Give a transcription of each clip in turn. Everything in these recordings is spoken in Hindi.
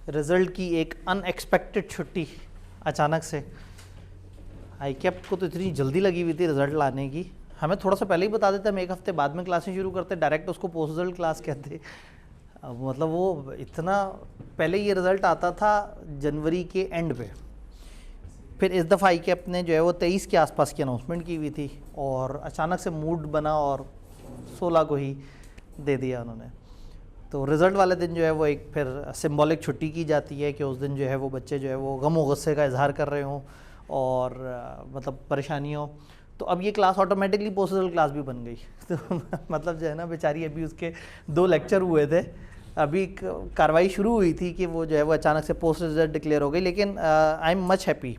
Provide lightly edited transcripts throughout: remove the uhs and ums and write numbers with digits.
रिज़ल्ट की एक अनएक्सपेक्टेड छुट्टी अचानक से। आईकैप को तो इतनी जल्दी लगी हुई थी रिज़ल्ट लाने की, हमें थोड़ा सा पहले ही बता देते, हम एक हफ्ते बाद में क्लासें शुरू करते, डायरेक्ट उसको पोस्ट रिजल्ट क्लास कहते। मतलब वो इतना पहले ये रिज़ल्ट आता था जनवरी के एंड पे। फिर इस दफ़ा आईकैप ने जो है वो 23 के आसपास की अनाउंसमेंट की हुई थी और अचानक से मूड बना और 16 को ही दे दिया उन्होंने। तो रिज़ल्ट वाले दिन जो है वो एक फिर सिंबॉलिक छुट्टी की जाती है कि उस दिन जो है वो बच्चे जो है वो गम व गुस्से का इजहार कर रहे हों और मतलब परेशानी हो। तो अब ये class automatically post result class भी बन गई। तो मतलब जो है ना बेचारी, अभी उसके 2 लेक्चर हुए थे, अभी कार्रवाई शुरू हुई थी कि वो जो है वो अचानक से पोस्ट रिजल्ट डिक्लेयर हो गई। लेकिन आई एम मच हैप्पी,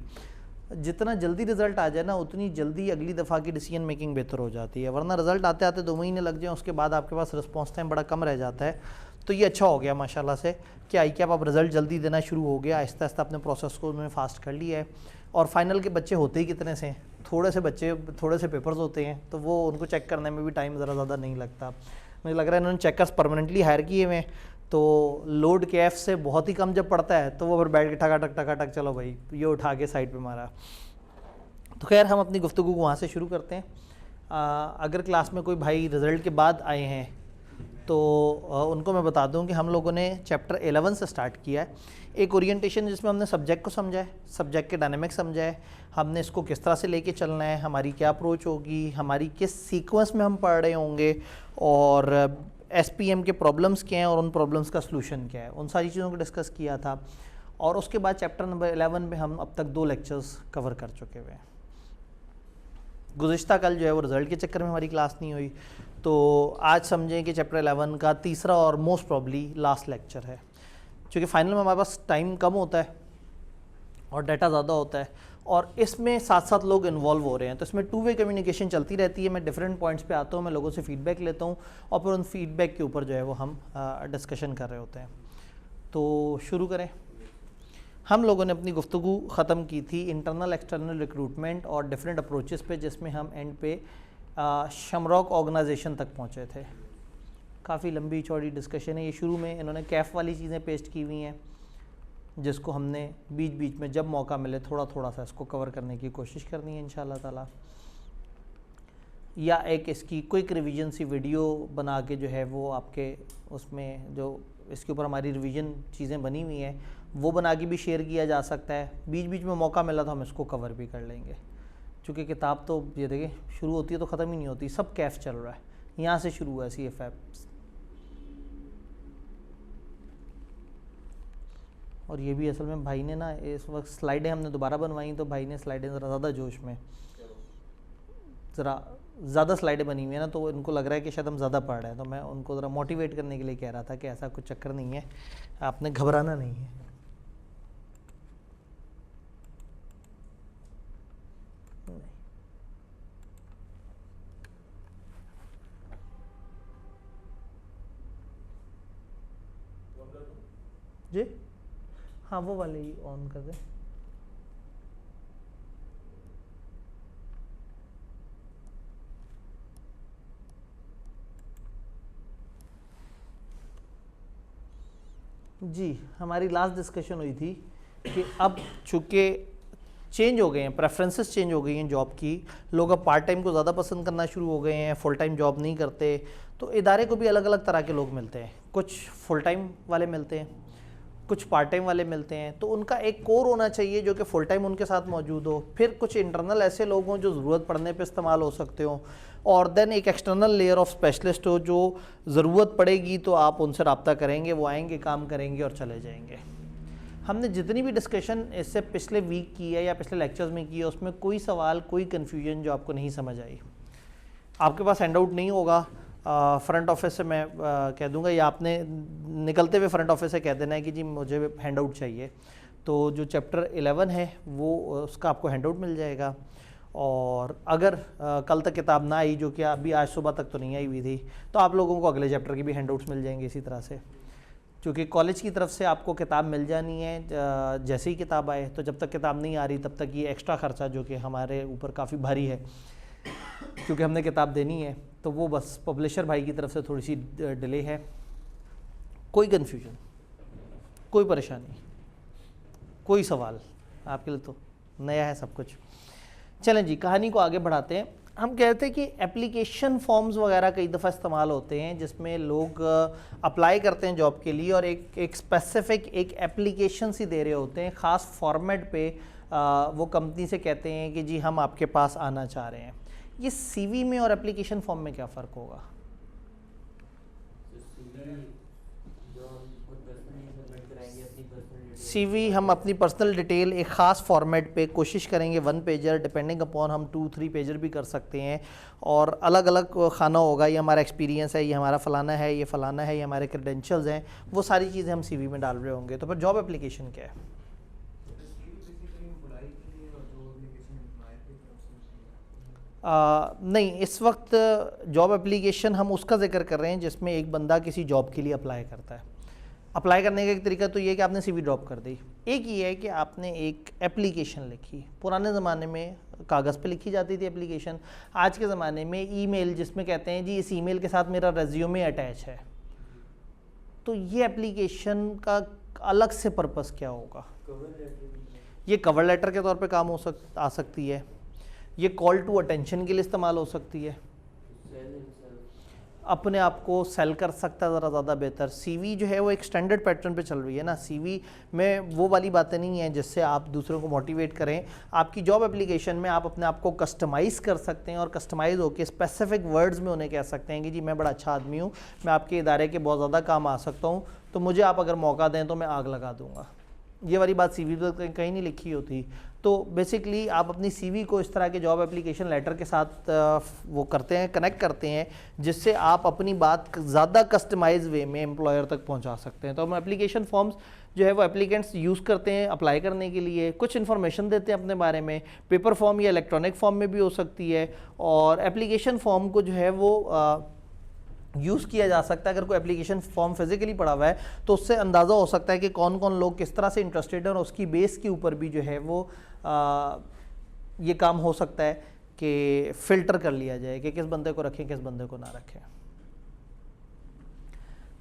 जितना जल्दी रिज़ल्ट आ जाए ना उतनी जल्दी अगली दफ़ा की डिसीजन मेकिंग बेहतर हो जाती है। वरना रिज़ल्ट आते आते 2 महीने लग जाएँ, उसके बाद आपके पास रिस्पॉन्स टाइम बड़ा कम रह जाता है। तो ये अच्छा हो गया माशाल्लाह से कि आईकैप अब रिज़ल्ट जल्दी देना शुरू हो गया, आहिस्ता आहिस्ता अपने प्रोसेस को उन्होंने फास्ट कर लिया है। और फाइनल के बच्चे होते ही कितने से, थोड़े से बच्चे, थोड़े से पेपर्स होते हैं, तो वो उनको चेक करने में भी टाइम ज़रा ज़्यादा नहीं लगता। मुझे लग रहा है इन्होंने चेकर्स परमानेंटली हायर किए हुए हैं, तो लोड कैफ से बहुत ही कम जब पड़ता है तो वो फिर बैठ के टका टक चलो भाई ये उठा के साइड पे मारा। तो खैर हम अपनी गुफ्तगू को वहाँ से शुरू करते हैं। अगर क्लास में कोई भाई रिज़ल्ट के बाद आए हैं तो उनको मैं बता दूं कि हम लोगों ने चैप्टर 11 से स्टार्ट किया है, एक ओरिएंटेशन जिसमें हमने सब्जेक्ट को समझा है, सब्जेक्ट के डायनेमिक्स समझा है, हमने इसको किस तरह से लेके चलना है, हमारी क्या अप्रोच होगी, हमारी किस सीक्वेंस में हम पढ़ रहे होंगे, और एसपीएम के प्रॉब्लम्स क्या हैं और उन प्रॉब्लम्स का सलूशन क्या है, उन सारी चीज़ों को डिस्कस किया था। और उसके बाद चैप्टर नंबर 11 में हम अब तक 2 लेक्चर्स कवर कर चुके हुए हैं। गुज़िश्ता कल जो है वो रिज़ल्ट के चक्कर में हमारी क्लास नहीं हुई, तो आज समझें कि चैप्टर 11 का तीसरा और मोस्ट प्रॉब्ली लास्ट लेक्चर है। क्योंकि फाइनल में हमारे पास टाइम कम होता है और डाटा ज़्यादा होता है और इसमें साथ साथ लोग इन्वॉल्व हो रहे हैं, तो इसमें 2 वे कम्युनिकेशन चलती रहती है। मैं डिफरेंट पॉइंट्स पे आता हूँ, मैं लोगों से फीडबैक लेता हूँ और फिर उन फीडबैक के ऊपर जो है वो हम डिस्कशन कर रहे होते हैं। तो शुरू करें। हम लोगों ने अपनी गुफ्तगू ख़त्म की थी इंटरनल एक्सटर्नल रिक्रूटमेंट और डिफरेंट अप्रोचेस पे, जिसमें हम एंड पे शमरॉक ऑर्गेनाइजेशन तक पहुँचे थे। काफ़ी लंबी चौड़ी डिस्कशन है ये। शुरू में इन्होंने कैफ वाली चीज़ें पेस्ट की हुई हैं, जिसको हमने बीच बीच में जब मौका मिले थोड़ा थोड़ा सा इसको कवर करने की कोशिश करनी है इंशाल्लाह ताला, या एक इसकी क्विक रिवीजन सी वीडियो बना के जो है वो आपके उसमें जो इसके ऊपर हमारी रिवीजन चीज़ें बनी हुई हैं वो बना के भी शेयर किया जा सकता है। बीच बीच में मौका मिला तो हम इसको कवर भी कर लेंगे, क्योंकि किताब तो ये देखिए शुरू होती है तो ख़त्म ही नहीं होती, सब कैफ चल रहा है, यहाँ से शुरू हुआ है CFF। और ये भी असल में भाई ने ना इस वक्त स्लाइडें हमने दोबारा बनवाई, तो भाई ने स्लाइडें ज़रा ज़्यादा जोश में, ज़रा ज़्यादा स्लाइडें बनी हुई है ना, तो इनको लग रहा है कि शायद हम ज़्यादा पढ़ रहे हैं, तो मैं उनको ज़रा मोटिवेट करने के लिए कह रहा था कि ऐसा कुछ चक्कर नहीं है, आपने घबराना नहीं है। जी हाँ, वो वाले ही ऑन कर दें। जी, हमारी लास्ट डिस्कशन हुई थी कि अब चूँकि चेंज हो गए हैं, प्रेफरेंसेस चेंज हो गई हैं जॉब की, लोग अब पार्ट टाइम को ज़्यादा पसंद करना शुरू हो गए हैं, फुल टाइम जॉब नहीं करते, तो इदारे को भी अलग अलग तरह के लोग मिलते हैं, कुछ फुल टाइम वाले मिलते हैं, कुछ पार्ट टाइम वाले मिलते हैं। तो उनका एक कोर होना चाहिए जो कि फुल टाइम उनके साथ मौजूद हो, फिर कुछ इंटरनल ऐसे लोग हों जो ज़रूरत पड़ने पे इस्तेमाल हो सकते हो, और देन एक एक्सटर्नल लेयर ऑफ स्पेशलिस्ट हो जो ज़रूरत पड़ेगी तो आप उनसे रब्ता करेंगे, वो आएंगे, काम करेंगे और चले जाएंगे। हमने जितनी भी डिस्कशन इससे पिछले वीक की है या पिछले लेक्चर्स में की है, उसमें कोई सवाल, कोई कन्फ्यूजन जो आपको नहीं समझ आई, आपके पास हैंड आउट नहीं होगा, फ्रंट ऑफिस से मैं कह दूंगा, या आपने निकलते हुए फ्रंट ऑफिस से कह देना है कि जी मुझे हैंड आउट चाहिए, तो जो चैप्टर 11 है वो उसका आपको हैंड आउट मिल जाएगा। और अगर कल तक किताब ना आई, जो कि अभी आज सुबह तक तो नहीं आई हुई थी, तो आप लोगों को अगले चैप्टर की भी हैंड आउट्स मिल जाएंगे इसी तरह से, क्योंकि कॉलेज की तरफ से आपको किताब मिल जानी है जैसे ही किताब आए। तो जब तक किताब नहीं आ रही तब तक ये एक्स्ट्रा ख़र्चा जो कि हमारे ऊपर काफ़ी भारी है, क्योंकि हमने किताब देनी है, तो वो बस पब्लिशर भाई की तरफ से थोड़ी सी डिले है। कोई कन्फ्यूजन? कोई परेशानी, कोई सवाल? आपके लिए तो नया है सब कुछ। चलें जी, कहानी को आगे बढ़ाते हैं। हम कहते हैं कि एप्लीकेशन फॉर्म्स वगैरह कई दफ़ा इस्तेमाल होते हैं जिसमें लोग अप्लाई करते हैं जॉब के लिए और एक स्पेसिफिक एक एप्लीकेशन सी दे रहे होते हैं, ख़ास फॉर्मेट पे वो कंपनी से कहते हैं कि जी हम आपके पास आना चाह रहे हैं। ये सीवी में और एप्लीकेशन फॉर्म में क्या फ़र्क होगा? सीवी हम अपनी पर्सनल डिटेल एक ख़ास फॉर्मेट पे कोशिश करेंगे, 1 पेजर, डिपेंडिंग अपॉन हम 2-3 पेजर भी कर सकते हैं, और अलग अलग खाना होगा, ये हमारा एक्सपीरियंस है, ये हमारा फ़लाना है, ये फ़लाना है, ये हमारे क्रेडेंशियल्स हैं, वो सारी चीज़ें हम सीवी में डाल रहे होंगे। तो फिर जॉब एप्लीकेशन क्या है? नहीं, इस वक्त जॉब एप्लीकेशन हम उसका जिक्र कर रहे हैं जिसमें एक बंदा किसी जॉब के लिए अप्लाई करता है। अप्लाई करने का एक तरीका तो ये है कि आपने सीवी ड्रॉप कर दी, एक ये है कि आपने एक एप्लीकेशन लिखी। पुराने ज़माने में कागज़ पे लिखी जाती थी एप्लीकेशन, आज के ज़माने में ईमेल, जिसमें कहते हैं जी इस ईमेल के साथ मेरा रेज्यूमे अटैच है। तो ये एप्लीकेशन का अलग से पर्पस क्या होगा? ये कवर लेटर के तौर पे काम आ सकती है, ये कॉल टू अटेंशन के लिए इस्तेमाल हो सकती है, अपने आप को सेल कर सकता है ज़रा ज़्यादा बेहतर। सीवी जो है वो एक स्टैंडर्ड पैटर्न पे चल रही है ना, सीवी में वो वाली बातें नहीं हैं जिससे आप दूसरों को मोटिवेट करें। आपकी जॉब एप्लीकेशन में आप अपने आप को कस्टमाइज़ कर सकते हैं और कस्टमाइज़ होकर स्पेसिफिक वर्ड्स में उन्हें कह सकते हैं कि जी मैं बड़ा अच्छा आदमी हूँ, मैं आपके इदारे के बहुत ज़्यादा काम आ सकता हूँ, तो मुझे आप अगर मौका दें तो मैं आग लगा दूँगा। ये वाली बात सीवी पर कहीं नहीं लिखी होती। तो बेसिकली आप अपनी सीवी को इस तरह के जॉब एप्लीकेशन लेटर के साथ वो करते हैं, कनेक्ट करते हैं, जिससे आप अपनी बात ज़्यादा कस्टमाइज वे में एम्प्लॉयर तक पहुंचा सकते हैं। तो हम एप्लीकेशन फॉर्म्स जो है वो एप्लीकेंट्स यूज़ करते हैं अप्लाई करने के लिए, कुछ इन्फॉर्मेशन देते हैं अपने बारे में, पेपर फॉर्म या इलेक्ट्रॉनिक फॉर्म में भी हो सकती है। और एप्लीकेशन फॉर्म को जो है वो यूज़ किया जा सकता है। अगर कोई एप्लीकेशन फॉर्म फिजिकली पड़ा हुआ है तो उससे अंदाज़ा हो सकता है कि कौन कौन लोग किस तरह से इंटरेस्टेड हैं, और उसकी बेस के ऊपर भी जो है वो ये काम हो सकता है कि फ़िल्टर कर लिया जाए कि किस बंदे को रखें, किस बंदे को ना रखें।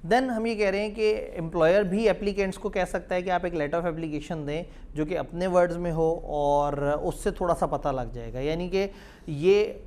देन हम ये कह रहे हैं कि एम्प्लॉयर भी एप्लीकेंट्स को कह सकता है कि आप एक लेटर ऑफ एप्लीकेशन दें जो कि अपने वर्ड्स में हो, और उससे थोड़ा सा पता लग जाएगा। यानी कि ये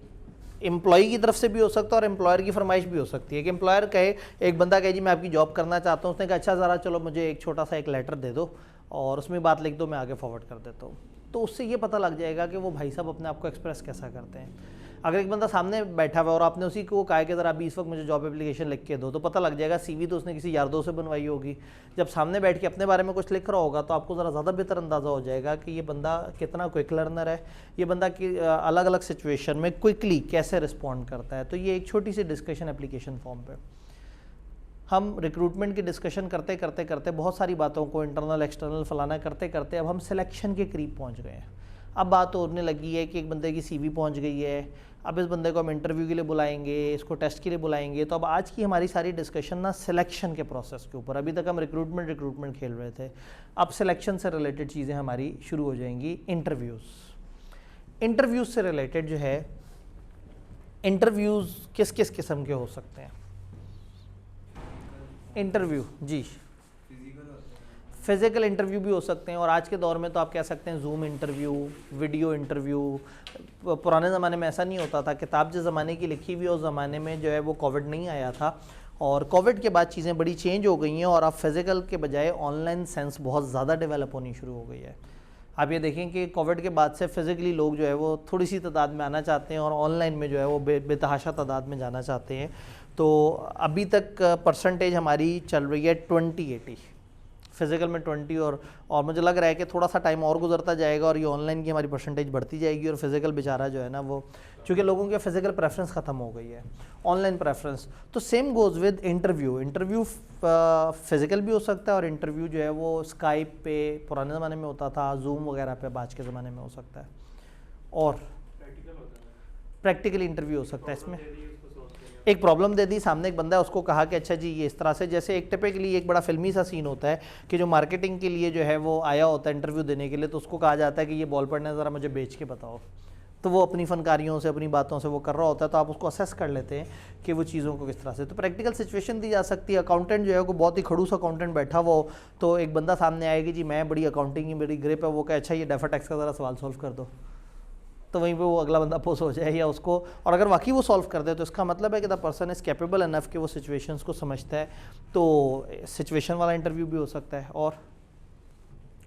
एम्प्लॉई की तरफ से भी हो सकता है और एम्प्लॉयर की फरमाइश भी हो सकती है कि एम्प्लॉयर कहे, एक बंदा कहे जी मैं आपकी जॉब करना चाहता हूँ, उसने कहा अच्छा ज़रा चलो मुझे एक छोटा सा एक लेटर दे दो और उसमें बात लिख दो, मैं आगे फॉरवर्ड कर देता हूँ। तो उससे ये पता लग जाएगा कि वो भाई साहब अपने आप को एक्सप्रेस कैसा करते हैं। अगर एक बंदा सामने बैठा हुआ और आपने उसी को कहा कि ज़रा अभी इस वक्त मुझे जॉब एप्लीकेशन लिख के दो, तो पता लग जाएगा सीवी तो उसने किसी यार दोस्त से बनवाई होगी। जब सामने बैठ के अपने बारे में कुछ लिख रहा होगा तो आपको ज़रा ज़्यादा बेहतर अंदाज़ा हो जाएगा कि ये बंदा कितना क्विक लर्नर है, ये बंदा की अलग अलग सिचुएशन में क्विकली कैसे रिस्पॉन्ड करता है। तो ये एक छोटी सी डिस्कशन एप्लीकेशन फॉर्म पर। हम रिक्रूटमेंट की डिस्कशन करते करते करते बहुत सारी बातों को इंटरनल एक्सटर्नल फलाना करते करते अब हम सिलेक्शन के करीब पहुंच गए हैं। अब बात होने लगी है कि एक बंदे की सीवी पहुंच गई है, अब इस बंदे को हम इंटरव्यू के लिए बुलाएंगे, इसको टेस्ट के लिए बुलाएंगे। तो अब आज की हमारी सारी डिस्कशन ना सिलेक्शन के प्रोसेस के ऊपर। अभी तक हम रिक्रूटमेंट खेल रहे थे, अब सिलेक्शन से रिलेटेड चीज़ें हमारी शुरू हो जाएंगी। इंटरव्यूज़ से रिलेटेड जो है, इंटरव्यूज़ किस किस किस्म के हो सकते हैं? इंटरव्यू जी फिज़िकल इंटरव्यू भी हो सकते हैं, और आज के दौर में तो आप कह सकते हैं जूम इंटरव्यू, वीडियो इंटरव्यू। पुराने ज़माने में ऐसा नहीं होता था, किताब जिस ज़माने की लिखी हुई उस ज़माने में जो है वो कोविड नहीं आया था, और कोविड के बाद चीज़ें बड़ी चेंज हो गई हैं और अब फिज़िकल के बजाय ऑनलाइन सेंस बहुत ज़्यादा डेवलप होनी शुरू हो गई है। आप ये देखें कि कोविड के बाद से फिज़िकली लोग जो है वो थोड़ी सी तादाद में आना चाहते हैं और ऑनलाइन में जो है वो बेतहाशा तादाद में जाना चाहते हैं। तो अभी तक परसेंटेज हमारी चल रही है 20-80, फिज़िकल में 20, और मुझे लग रहा है कि थोड़ा सा टाइम और गुजरता जाएगा और ये ऑनलाइन की हमारी परसेंटेज बढ़ती जाएगी, और फिज़िकल बेचारा जो है ना वो, चूँकि लोगों की फ़िज़िकल प्रेफरेंस ख़त्म हो गई है, ऑनलाइन प्रेफरेंस। तो same goes with interview physical भी हो सकता है, और इंटरव्यू जो है वो स्काइप पे पुराने ज़माने में होता था, जूम वगैरह पे आज के ज़माने में हो सकता है, और प्रैक्टिकल इंटरव्यू हो सकता है। इसमें एक प्रॉब्लम दे दी, सामने एक बंदा है, उसको कहा कि अच्छा जी ये इस तरह से, जैसे एक टिपिकली एक बड़ा फिल्मी सा सीन होता है कि जो मार्केटिंग के लिए जो है वो आया होता है इंटरव्यू देने के लिए, तो उसको कहा जाता है कि ये बॉल पढ़ना ज़रा मुझे बेच के बताओ, तो वो अपनी फनकारियों से, अपनी बातों से वो कर रहा होता है, तो आप उसको असेस कर लेते हैं कि वो चीज़ों को किस तरह से। तो प्रैक्टिकल सिचुएशन दी जा सकती है। अकाउंटेंट जो है वो बहुत ही खड़ूस अकाउंटेंट बैठा हुआ हो, तो एक बंदा सामने आएगी, जी मैं बड़ी अकाउंटिंग की बड़ी ग्रिप है, वो कहे अच्छा ये डेफर टैक्स का ज़रा सवाल सॉल्व कर दो, तो वहीं पे वो अगला बंदा पोस हो जाए या उसको, और अगर वाकई वो सॉल्व कर दे तो इसका मतलब है कि the person is capable enough कि वो सिचुएशंस को समझता है। तो सिचुएशन वाला इंटरव्यू भी हो सकता है।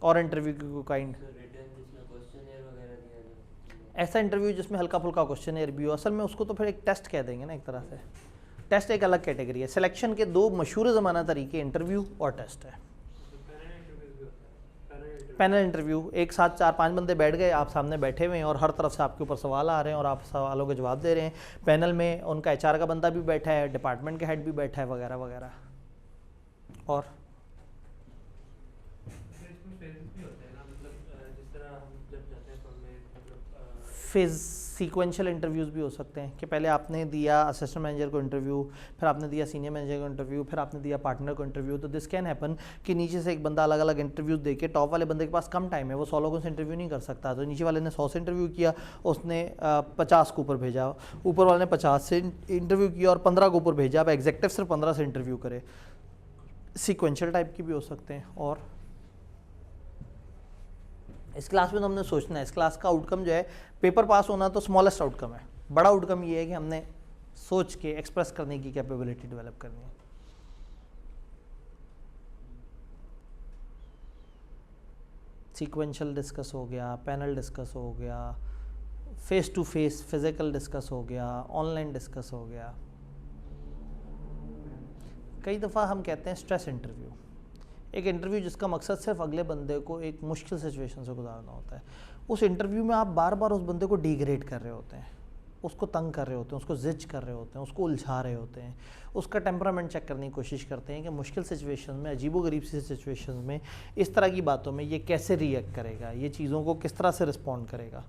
और इंटरव्यू की काइंड ऐसा इंटरव्यू जिसमें हल्का फुल्का क्वेश्चन भी हो, असल में उसको तो फिर एक टेस्ट कह देंगे ना एक तरह से। टेस्ट एक अलग कैटेगरी है। सिलेक्शन के दो मशहूर ज़माना तरीके इंटरव्यू और टेस्ट है। पैनल इंटरव्यू, एक साथ 4-5 बंदे बैठ गए, आप सामने बैठे हुए हैं और हर तरफ से आपके ऊपर सवाल आ रहे हैं और आप सवालों के जवाब दे रहे हैं। पैनल में उनका एचआर का बंदा भी बैठा है, डिपार्टमेंट के हेड भी बैठा है, वगैरह वगैरह। और फेज सीक्वेंशियल इंटरव्यूज़ भी हो सकते हैं कि पहले आपने दिया असिस्टेंट मैनेजर को इंटरव्यू, फिर आपने दिया सीनियर मैनेजर को इंटरव्यू, फिर आपने दिया पार्टनर को इंटरव्यू। तो दिस कैन हैपन कि नीचे से एक बंदा अलग अलग इंटरव्यूज देके, टॉप वाले बंदे के पास कम टाइम है, वो 100 लोगों से इंटरव्यू नहीं कर सकता, तो नीचे वाले ने 100 से इंटरव्यू किया, उसने 50 को ऊपर भेजा, ऊपर वाले ने 50 से इंटरव्यू किया और 15 को ऊपर भेजा। अब एग्जेक्टिव सिर्फ 15 से इंटरव्यू करे। सीक्वेंशियल टाइप की भी हो सकते हैं। और इस क्लास में तो हमने सोचना है, इस क्लास का आउटकम जो है पेपर पास होना तो स्मॉलेस्ट आउटकम है। बड़ा आउटकम ये है कि हमने सोच के एक्सप्रेस करने की कैपेबिलिटी डेवलप करनी है। सीक्वेंशियल डिस्कस हो गया, पैनल डिस्कस हो गया, face to face physical discuss हो गया, ऑनलाइन डिस्कस हो गया। कई दफ़ा हम कहते हैं स्ट्रेस इंटरव्यू, एक इंटरव्यू जिसका मकसद सिर्फ अगले बंदे को एक मुश्किल सिचुएशन से गुजारना होता है। उस इंटरव्यू में आप बार बार उस बंदे को डिग्रेड कर रहे होते हैं, उसको तंग कर रहे होते हैं, उसको जिज कर रहे होते हैं, उसको उलझा रहे होते हैं, उसका टेम्परामेंट चेक करने की कोशिश करते हैं कि मुश्किल सिचुएशन में, अजीबोगरीब सी सिचुएशन में, इस तरह की बातों में ये कैसे रिएक्ट करेगा, ये चीज़ों को किस तरह से रिस्पॉन्ड करेगा।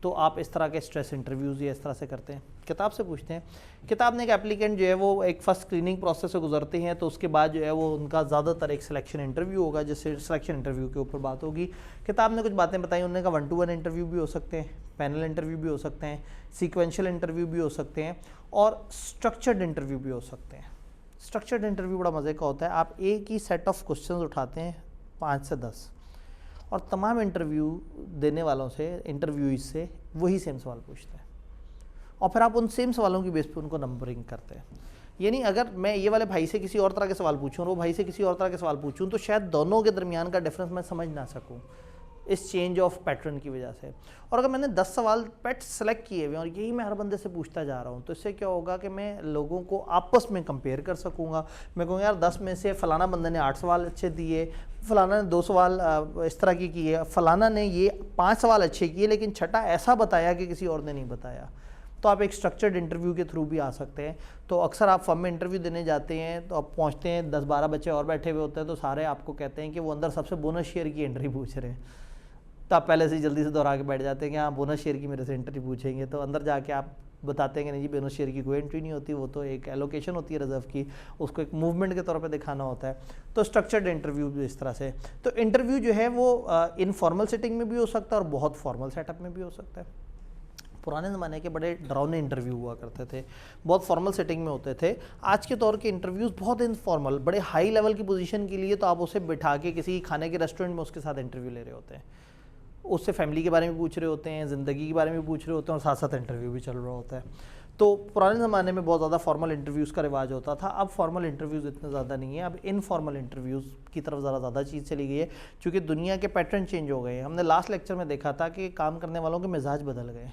तो आप इस तरह के स्ट्रेस इंटरव्यूज़ या इस तरह से करते हैं। किताब से पूछते हैं, किताब में एक एप्लीकेंट जो है वो एक फर्स्ट स्क्रीनिंग प्रोसेस से गुजरते हैं, तो उसके बाद जो है वो उनका ज़्यादातर एक सिलेक्शन इंटरव्यू होगा, जिससे सिलेक्शन इंटरव्यू के ऊपर बात होगी। किताब ने कुछ बातें बताई, उन्होंने कहा 1-to-1 इंटरव्यू भी हो सकते हैं, पैनल इंटरव्यू भी हो सकते हैं, सीक्वेंशियल इंटरव्यू भी हो सकते हैं और स्ट्रक्चर्ड इंटरव्यू भी हो सकते हैं। स्ट्रक्चर्ड इंटरव्यू बड़ा मज़े का होता है। आप एक ही सेट ऑफ क्वेश्चन उठाते हैं 5 से 10 और तमाम इंटरव्यू देने वालों से, इंटरव्यूइज से वही सेम सवाल पूछते हैं और फिर आप उन सेम सवालों की बेस पे उनको नंबरिंग करते हैं। यानी अगर मैं ये वाले भाई से किसी और तरह के सवाल पूछूं और वो भाई से किसी और तरह के सवाल पूछूं तो शायद दोनों के दरमियान का डिफरेंस मैं समझ ना सकूं इस चेंज ऑफ पैटर्न की वजह से। और अगर मैंने 10 सवाल पैट सेलेक्ट किए हुए और यही मैं हर बंदे से पूछता जा रहा हूँ, तो इससे क्या होगा कि मैं लोगों को आपस में कंपेयर कर सकूँगा। मैं कहूँगा यार 10 में से फ़लाना बंदे ने 8 सवाल अच्छे दिए, फ़लाना ने 2 सवाल इस तरह की किए, फ़लाना ने ये 5 सवाल अच्छे किए, लेकिन छठा ऐसा बताया कि किसी और ने नहीं बताया। तो आप एक स्ट्रक्चर्ड इंटरव्यू के थ्रू भी आ सकते हैं। तो अक्सर आप फर्म में इंटरव्यू देने जाते हैं तो आप पहुँचते हैं, 10-12 बच्चे और बैठे हुए होते हैं, तो सारे आपको कहते हैं कि वो अंदर सबसे बोनस शेयर की एंट्री पूछ रहे हैं। तो आप पहले से ही जल्दी से दोहरा के बैठ जाते हैं कि हाँ बोनस शेयर की मेरे से एंट्री पूछेंगे। तो अंदर जाके आप बताते हैं कि नहीं जी बोनस शेयर की कोई एंट्री नहीं होती, वो तो एक एलोकेशन होती है रिजर्व की, उसको एक मूवमेंट के तौर पे दिखाना होता है। तो स्ट्रक्चर्ड इंटरव्यू भी इस तरह से। तो इंटरव्यू जो है वो इनफॉर्मल सेटिंग में भी हो सकता है और बहुत फॉर्मल सेटअप में भी हो सकता है। पुराने ज़माने के बड़े डरावने इंटरव्यू हुआ करते थे, बहुत फॉर्मल सेटिंग में होते थे। आज के दौर के इंटरव्यूज़ बहुत इनफॉर्मल, बड़े हाई लेवल की पोजीशन के लिए तो आप उसे बिठा के किसी खाने के रेस्टोरेंट में उसके साथ इंटरव्यू ले रहे होते हैं, उससे फैमिली के बारे में पूछ रहे होते हैं, ज़िंदगी के बारे में पूछ रहे होते हैं और साथ साथ इंटरव्यू भी चल रहा होता है। तो पुराने ज़माने में बहुत ज़्यादा फॉर्मल इंटरव्यूज़ का रिवाज होता था। अब फॉर्मल इंटरव्यूज़ इतने ज़्यादा नहीं है, अब इनफॉर्मल इंटरव्यूज़ की तरफ ज़्यादा चीज़ चली गई है, क्योंकि दुनिया के पैटर्न चेंज हो गए हैं। हमने लास्ट लेक्चर में देखा था कि काम करने वालों के मिजाज बदल गए।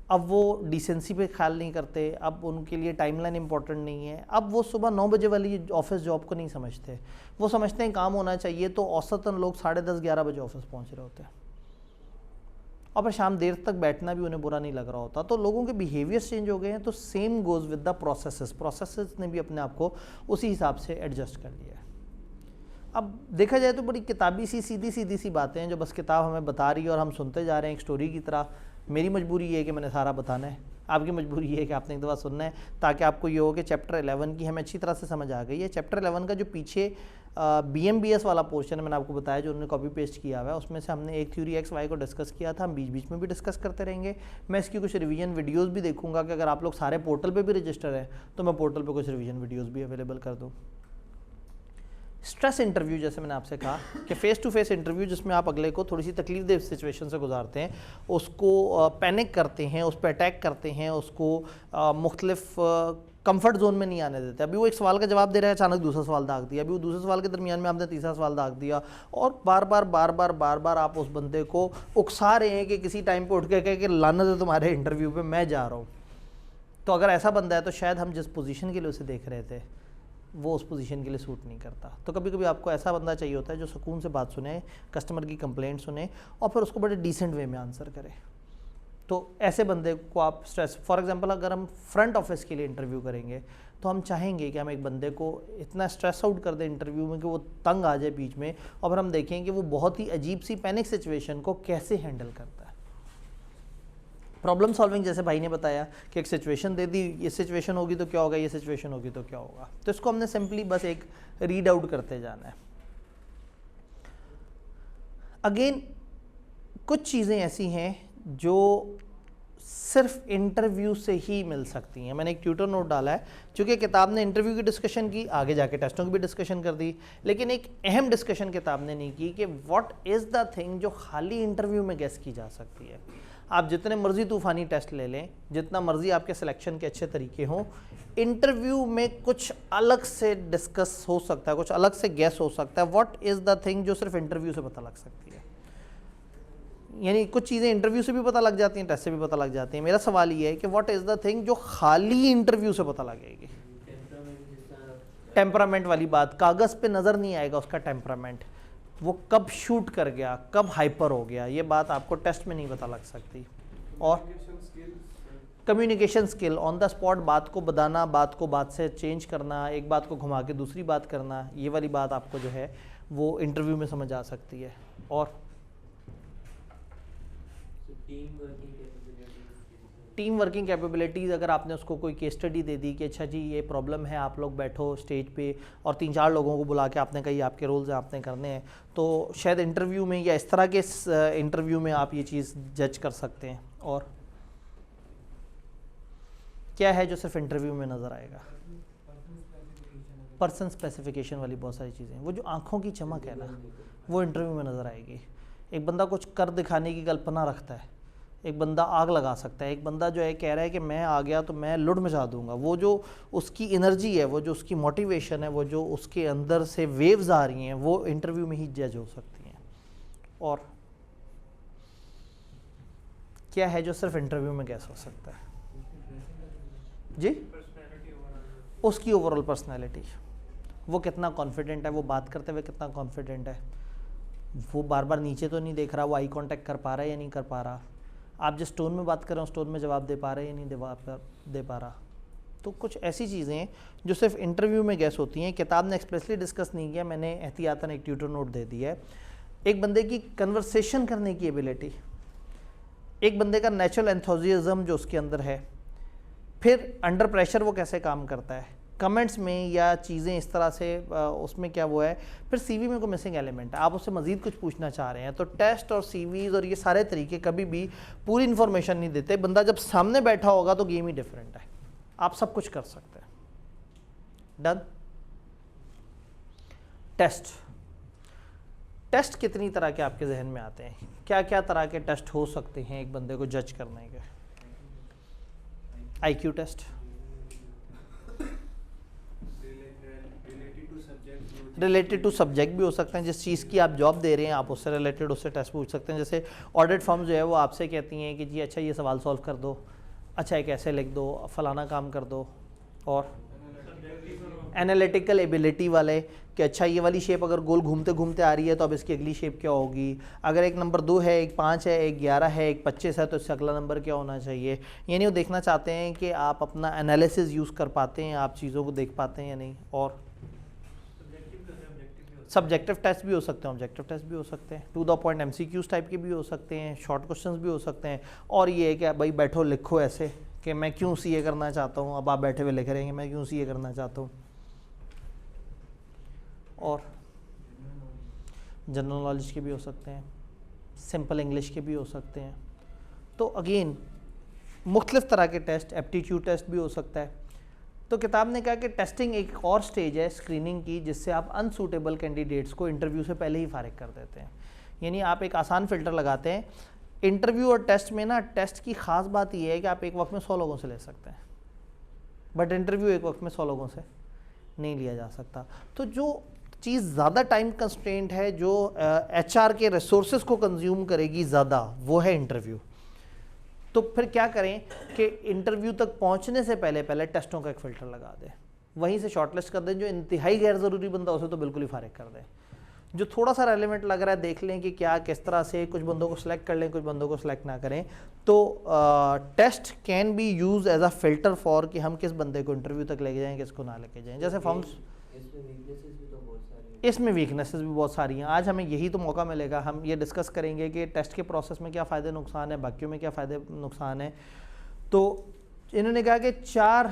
अब वो डिसेंसी पे ख्याल नहीं करते, अब उनके लिए टाइमलाइन इंपॉर्टेंट नहीं है। अब वो सुबह 9 बजे वाली ऑफिस जॉब को नहीं समझते, वो समझते हैं काम होना चाहिए, तो औसतन लोग 10:30-11 बजे ऑफिस पहुँच रहे होते हैं और फिर शाम देर तक बैठना भी उन्हें बुरा नहीं लग रहा होता। तो लोगों के बिहेवियर्स चेंज हो गए हैं। तो same goes with the processes ने भी अपने आप को उसी हिसाब से एडजस्ट कर लिया है। अब देखा जाए तो बड़ी किताबी सी सीधी सी बातें हैं जो बस किताब हमें बता रही है और हम सुनते जा रहे हैं एक स्टोरी की तरह। मेरी मजबूरी ये है कि मैंने सारा बताना है, आपकी मजबूरी है कि आपने एक दफ़ा सुनना है, ताकि आपको ये हो कि चैप्टर 11 की हमें अच्छी तरह से समझ आ गई है। चैप्टर 11 का जो पीछे BMBS वाला पोर्शन है, मैंने आपको बताया जो उन्होंने कॉपी पेस्ट किया हुआ है, उसमें से हमने एक थ्योरी XY को डिस्कस किया था, हम बीच बीच में भी डिस्कस करते रहेंगे। मैं इसकी कुछ रिवीजन वीडियोस भी देखूंगा कि अगर आप लोग सारे पोर्टल पे भी रजिस्टर हैं तो मैं पोर्टल पे कुछ रिवीजन वीडियोस भी अवेलेबल कर दूँ। स्ट्रेस इंटरव्यू, जैसे मैंने आपसे कहा कि फेस टू फेस इंटरव्यू जिसमें आप अगले को थोड़ी सी तकलीफ दे सिचुएशन से गुजारते हैं, उसको पैनिक करते हैं, उस पर अटैक करते हैं, उसको मुख्तलिफ कंफर्ट जोन में नहीं आने देते। अभी वो एक सवाल का जवाब दे रहा है, अचानक दूसरा सवाल दाग दिया, अभी वो दूसरे सवाल के दरमियान में आपने तीसरा सवाल दाग दिया, और बार बार आप उस बंदे को उकसा रहे हैं कि किसी टाइम पे उठ के कहे कि लानत है तुम्हारे इंटरव्यू पे, मैं जा रहा हूँ। तो अगर ऐसा बंदा है तो शायद हम जिस पोजीशन के लिए उसे देख रहे थे वो उस पोजीशन के लिए सूट नहीं करता। तो कभी कभी आपको ऐसा बंदा चाहिए होता है जो सुकून से बात सुने, कस्टमर की कंप्लेंट सुने और फिर उसको बड़े डिसेंट वे में आंसर करे। तो ऐसे बंदे को आप स्ट्रेस, फॉर एग्जांपल अगर हम फ्रंट ऑफिस के लिए इंटरव्यू करेंगे तो हम चाहेंगे कि हम एक बंदे को इतना स्ट्रेस आउट कर दें इंटरव्यू में कि वो तंग आ जाए बीच में, और फिर हम देखें कि वो बहुत ही अजीब सी पैनिक सिचुएशन को कैसे हैंडल करता है। प्रॉब्लम सॉल्विंग, जैसे भाई ने बताया कि एक सिचुएशन दे दी, ये सिचुएशन होगी तो क्या होगा, ये सिचुएशन होगी तो क्या होगा, तो इसको हमने सिंपली बस एक रीड आउट करते जाना है। अगेन कुछ चीज़ें ऐसी हैं जो सिर्फ इंटरव्यू से ही मिल सकती हैं। मैंने एक ट्यूटर नोट डाला है, चूँकि किताब ने इंटरव्यू की डिस्कशन की, आगे जाके टेस्टों की भी डिस्कशन कर दी, लेकिन एक अहम डिस्कशन किताब ने नहीं की कि व्हाट इज़ द थिंग जो खाली इंटरव्यू में गेस की जा सकती है। आप जितने मर्जी तूफ़ानी टेस्ट ले लें, जितना मर्जी आपके सिलेक्शन के अच्छे तरीके हों, इंटरव्यू में कुछ अलग से डिस्कस हो सकता है, कुछ अलग से गेस हो सकता है। व्हाट इज़ द थिंग जो सिर्फ इंटरव्यू से पता लग सकती है। यानी कुछ चीज़ें इंटरव्यू से भी पता लग जाती हैं, टेस्ट से भी पता लग जाती हैं। मेरा सवाल ये है कि व्हाट इज़ द थिंग जो खाली इंटरव्यू से पता लगेगी। टेम्परामेंट वाली बात, कागज़ पे नज़र नहीं आएगा उसका टेम्परामेंट, वो कब शूट कर गया, कब हाइपर हो गया, ये बात आपको टेस्ट में नहीं पता लग सकती। और communication skill, on the spot बात को बताना, बात को बात से चेंज करना, एक बात को घुमा के दूसरी बात करना, ये वाली बात आपको जो है वो इंटरव्यू में समझ आ सकती है। और टीम वर्किंग कैपेबिलिटीज़, अगर आपने उसको कोई केस स्टडी दे दी कि अच्छा जी ये प्रॉब्लम है, आप लोग बैठो स्टेज पे और 3-4 लोगों को बुला के आपने कही आपके रोल्स हैं, आपने करने हैं, तो शायद इंटरव्यू में या इस तरह के इंटरव्यू में आप ये चीज़ जज कर सकते हैं। और क्या है जो सिर्फ इंटरव्यू में नज़र आएगा? पर्सन स्पेसिफिकेशन वाली बहुत सारी चीज़ें, वो जो आँखों की चमक है ना, वो इंटरव्यू में नज़र आएगी। एक बंदा कुछ कर दिखाने की कल्पना रखता है, एक बंदा आग लगा सकता है, एक बंदा जो है कह रहा है कि मैं आ गया तो मैं लुट मचा दूंगा, वो जो उसकी एनर्जी है, वो जो उसकी मोटिवेशन है, वो जो उसके अंदर से वेव्स आ रही हैं, वो इंटरव्यू में ही जज हो सकती हैं। और क्या है जो सिर्फ इंटरव्यू में गैस हो सकता है? जी, उसकी ओवरऑल पर्सनैलिटी, वो कितना कॉन्फिडेंट है, वो बात करते हुए कितना कॉन्फिडेंट है, वो बार बार नीचे तो नहीं देख रहा, वो आई कांटेक्ट कर पा रहा है या नहीं कर पा रहा, आप जिस टोन में बात कर रहे हो उस टोन में जवाब दे पा रहे हैं या नहीं दे पा रहा। तो कुछ ऐसी चीज़ें जो सिर्फ इंटरव्यू में गैस होती हैं। किताब ने एक्सप्रेसली डिस्कस नहीं किया, मैंने एहतियातन एक ट्यूटर नोट दे दिया है। एक बंदे की कन्वर्सेशन करने की एबिलिटी, एक बंदे का नेचुरल एंथुसियाज्म जो उसके अंदर है, फिर अंडर प्रेशर वो कैसे काम करता है, कमेंट्स में या चीज़ें इस तरह से उसमें क्या वो है, फिर सीवी में कोई मिसिंग एलिमेंट है, आप उससे मज़ीद कुछ पूछना चाह रहे हैं। तो टेस्ट और सीवीज़ और ये सारे तरीके कभी भी पूरी इन्फॉर्मेशन नहीं देते। बंदा जब सामने बैठा होगा तो गेम ही डिफरेंट है, आप सब कुछ कर सकते हैं। डन। टेस्ट कितनी तरह के आपके जहन में आते हैं? क्या क्या तरह के टेस्ट हो सकते हैं एक बंदे को जज करने के? IQ test, related to subject भी हो सकते हैं, जिस चीज़ की आप जॉब दे रहे हैं आप उससे रिलेटेड उससे टेस्ट पूछ सकते हैं। जैसे ऑडिट फर्म जो है वो आपसे कहती हैं कि जी अच्छा ये सवाल सॉल्व कर दो, अच्छा एक ऐसे लिख दो, फलाना काम कर दो। और एनालिटिकल एबिलिटी वाले कि अच्छा ये वाली शेप अगर गोल घूमते घूमते आ रही है तो अब इसकी अगली शेप क्या होगी, अगर एक नंबर 2 है, एक 5 है, एक 11 है, एक 25 है तो इससे अगला नंबर क्या होना चाहिए। यानी वो देखना चाहते हैं कि आप अपना एनालिसिस यूज़ कर पाते हैं, आप चीज़ों को देख पाते हैं या नहीं। और सब्जेक्टिव टेस्ट भी हो सकते हैं, ऑब्जेक्टिव टेस्ट भी हो सकते हैं, to the point MCQs type के भी हो सकते हैं, शॉर्ट क्वेश्चंस भी हो सकते हैं। और ये है कि भाई बैठो लिखो ऐसे कि मैं क्यों सीए करना चाहता हूँ, अब आप बैठे हुए लिख रहे हैं मैं क्यों सीए करना चाहता हूँ। और जनरल नॉलेज के भी हो सकते हैं, सिंपल इंग्लिश के भी हो सकते हैं। तो अगेन मुख्तलिफ तरह के टेस्ट, एप्टीट्यूड टेस्ट भी हो सकता है। तो किताब ने कहा कि टेस्टिंग एक और स्टेज है स्क्रीनिंग की, जिससे आप अनसूटेबल कैंडिडेट्स को इंटरव्यू से पहले ही फारिग कर देते हैं। यानी आप एक आसान फ़िल्टर लगाते हैं। इंटरव्यू और टेस्ट में ना, टेस्ट की ख़ास बात यह है कि आप एक वक्त में 100 लोगों से ले सकते हैं, बट इंटरव्यू एक वक्त में 100 लोगों से नहीं लिया जा सकता। तो जो चीज़ ज़्यादा टाइम कंस्ट्रेंट है, जो HR के रिसोर्सेज को कंज्यूम करेगी ज़्यादा, वो है इंटरव्यू। तो फिर क्या करें कि इंटरव्यू तक पहुंचने से पहले पहले टेस्टों का एक फ़िल्टर लगा दें, वहीं से शॉर्टलिस्ट कर दें। जो इंतहाई गैर ज़रूरी बंदा उसे तो बिल्कुल ही फारिग कर दें। जो थोड़ा सा रेलेवेंट लग रहा है देख लें कि क्या किस तरह से, कुछ बंदों को सिलेक्ट कर लें, कुछ बंदों को सिलेक्ट ना करें। तो test can be use as a filter for कि हम किस बंदे को इंटरव्यू तक लेके जाएं, किसको ना लेके जाएं। जैसे फॉर्म्स, इसमें वीकनेसेस भी बहुत सारी हैं। आज हमें यही तो मौका मिलेगा, हम ये डिस्कस करेंगे कि टेस्ट के प्रोसेस में क्या फ़ायदे नुकसान है, बाकियों में क्या फ़ायदे नुकसान है। तो इन्होंने कहा कि 4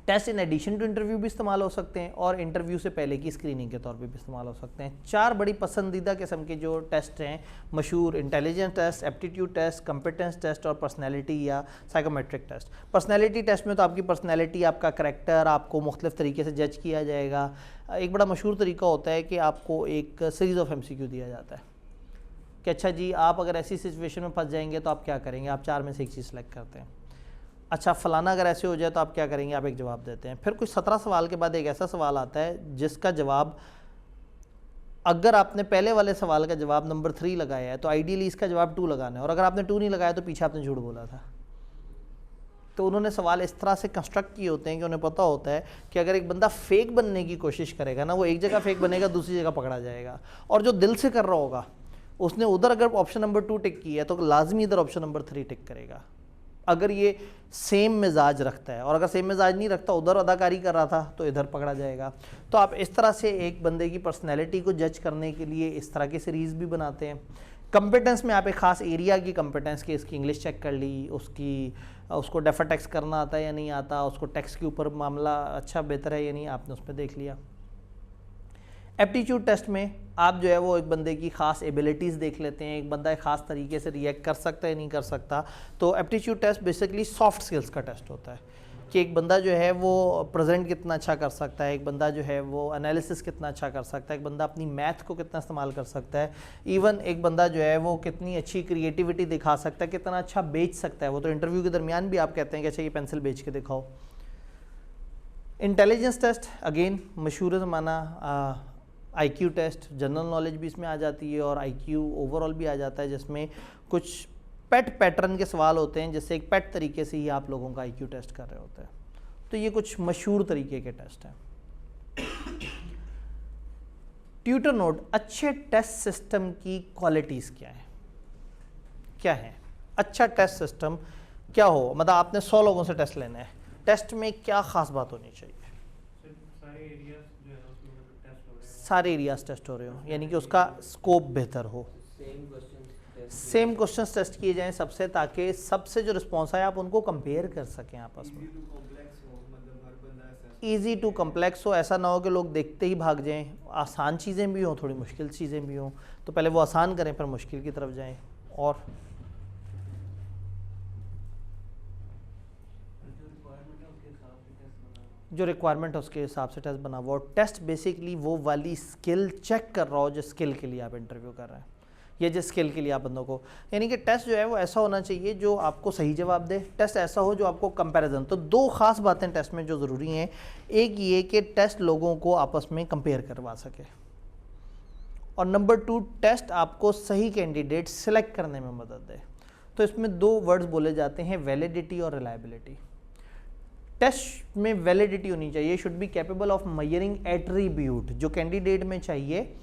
test in addition to interview भी इस्तेमाल हो सकते हैं और इंटरव्यू से पहले की स्क्रीनिंग के तौर पे भी इस्तेमाल हो सकते हैं। 4 बड़ी पसंदीदा किस्म के जो टेस्ट हैं मशहूर, intelligence test, aptitude test, competence test और पर्सनैलिटी या साइकोमेट्रिक टेस्ट। पर्सनैलिटी टेस्ट में तो आपकी पर्सनैलिटी, आपका करैक्टर, आपको मुख्तलिफ तरीके से जज किया जाएगा। एक बड़ा मशहूर तरीका होता है कि आपको एक सीरीज़ ऑफ MCQ दिया जाता है कि अच्छा जी, आप अगर ऐसी सिचुएशन में फंस जाएंगे तो आप क्या करेंगे, आप 4 में से एक चीज़ सेलेक्ट करते हैं। अच्छा फ़लाना अगर ऐसे हो जाए तो आप क्या करेंगे, आप एक जवाब देते हैं। फिर कुछ 17 सवाल के बाद एक ऐसा सवाल आता है जिसका जवाब, अगर आपने पहले वाले सवाल का जवाब नंबर 3 लगाया है तो आइडियली इसका जवाब 2 लगाना है, और अगर आपने 2 नहीं लगाया तो पीछे आपने झूठ बोला था। तो उन्होंने सवाल इस तरह से कंस्ट्रक्ट किए होते हैं कि उन्हें पता होता है कि अगर एक बंदा फेक बनने की कोशिश करेगा ना, वो एक जगह फेक बनेगा, दूसरी जगह पकड़ा जाएगा। और जो दिल से कर रहा होगा उसने उधर अगर ऑप्शन नंबर 2 टिक की है तो लाजमी इधर ऑप्शन नंबर 3 टिक करेगा, अगर ये सेम मिजाज रखता है। और अगर सेम मिजाज नहीं रखता, उधर अदाकारी कर रहा था, तो इधर पकड़ा जाएगा। तो आप इस तरह से एक बंदे की पर्सनैलिटी को जज करने के लिए इस तरह की सीरीज़ भी बनाते हैं। कंपिटेंस में आप एक ख़ास एरिया की कंपिटेंस की, इसकी इंग्लिश चेक कर ली, उसको डेफर टेक्स्ट करना आता है या नहीं आता, उसको टेक्स्ट के ऊपर मामला अच्छा बेहतर है या नहीं, आपने उस पर देख लिया। एप्टीट्यूड टेस्ट में आप जो है वो एक बंदे की ख़ास एबिलिटीज़ देख लेते हैं, एक बंदा एक ख़ास तरीके से रिएक्ट कर सकता है नहीं कर सकता। तो aptitude test basically soft skills का टेस्ट होता है कि एक बंदा जो है वो प्रेजेंट कितना अच्छा कर सकता है, एक बंदा जो है वो एनालिसिस कितना अच्छा कर सकता है, एक बंदा अपनी मैथ को कितना इस्तेमाल कर सकता है, इवन एक बंदा जो है वो कितनी अच्छी क्रिएटिविटी दिखा सकता है, कितना अच्छा बेच सकता है वो। तो इंटरव्यू के दरमियान भी आप कहते हैं कि अच्छा ये पेंसिल बेच के दिखाओ। इंटेलिजेंस टेस्ट अगेन मशहूर ज़माना, IQ टेस्ट, जनरल नॉलेज भी इसमें आ जाती है और IQ ओवरऑल भी आ जाता है, जिसमें कुछ पेट पैटर्न के सवाल होते हैं, जिससे एक पेट तरीके से ही आप लोगों का IQ टेस्ट कर रहे होते हैं। तो ये कुछ मशहूर तरीके के टेस्ट हैं। ट्यूटर नोट, अच्छे टेस्ट सिस्टम की क्वालिटीज़ क्या है, क्या है अच्छा टेस्ट सिस्टम क्या हो, मतलब आपने 100 लोगों से टेस्ट लेना है, टेस्ट में क्या ख़ास बात होनी चाहिए? सारे एरियाज टेस्ट हो रहे हो, यानी कि उसका स्कोप बेहतर हो, सेम क्वेश्चंस टेस्ट किए जाएं सबसे, ताकि सबसे जो रिस्पॉन्स आए आप उनको कंपेयर कर सकें आपस में। ईजी टू कम्प्लेक्स हो, ऐसा ना हो कि लोग देखते ही भाग जाएं, आसान चीज़ें भी हों थोड़ी मुश्किल चीज़ें भी हों, तो पहले वो आसान करें फिर मुश्किल की तरफ जाएं। और जो रिक्वायरमेंट है उसके हिसाब से टेस्ट बना हुआ। और टेस्ट बेसिकली वो वाली स्किल चेक कर रहा हो जिस स्किल के लिए आप इंटरव्यू कर रहे हैं, या जिस स्किल के लिए आप बंदों को, यानी कि टेस्ट जो है वो ऐसा होना चाहिए जो आपको सही जवाब दे, टेस्ट ऐसा हो जो आपको कंपैरिजन। तो 2 ख़ास बातें टेस्ट में जो ज़रूरी हैं, एक ये कि टेस्ट लोगों को आपस में कंपेयर करवा सके, और नंबर 2 टेस्ट आपको सही कैंडिडेट सेलेक्ट करने में मदद दे। तो इसमें 2 वर्ड्स बोले जाते हैं, वैलिडिटी और रिलायबिलिटी। टेस्ट में वैलिडिटी होनी चाहिए, should be capable of मयरिंग attribute, जो कैंडिडेट में चाहिए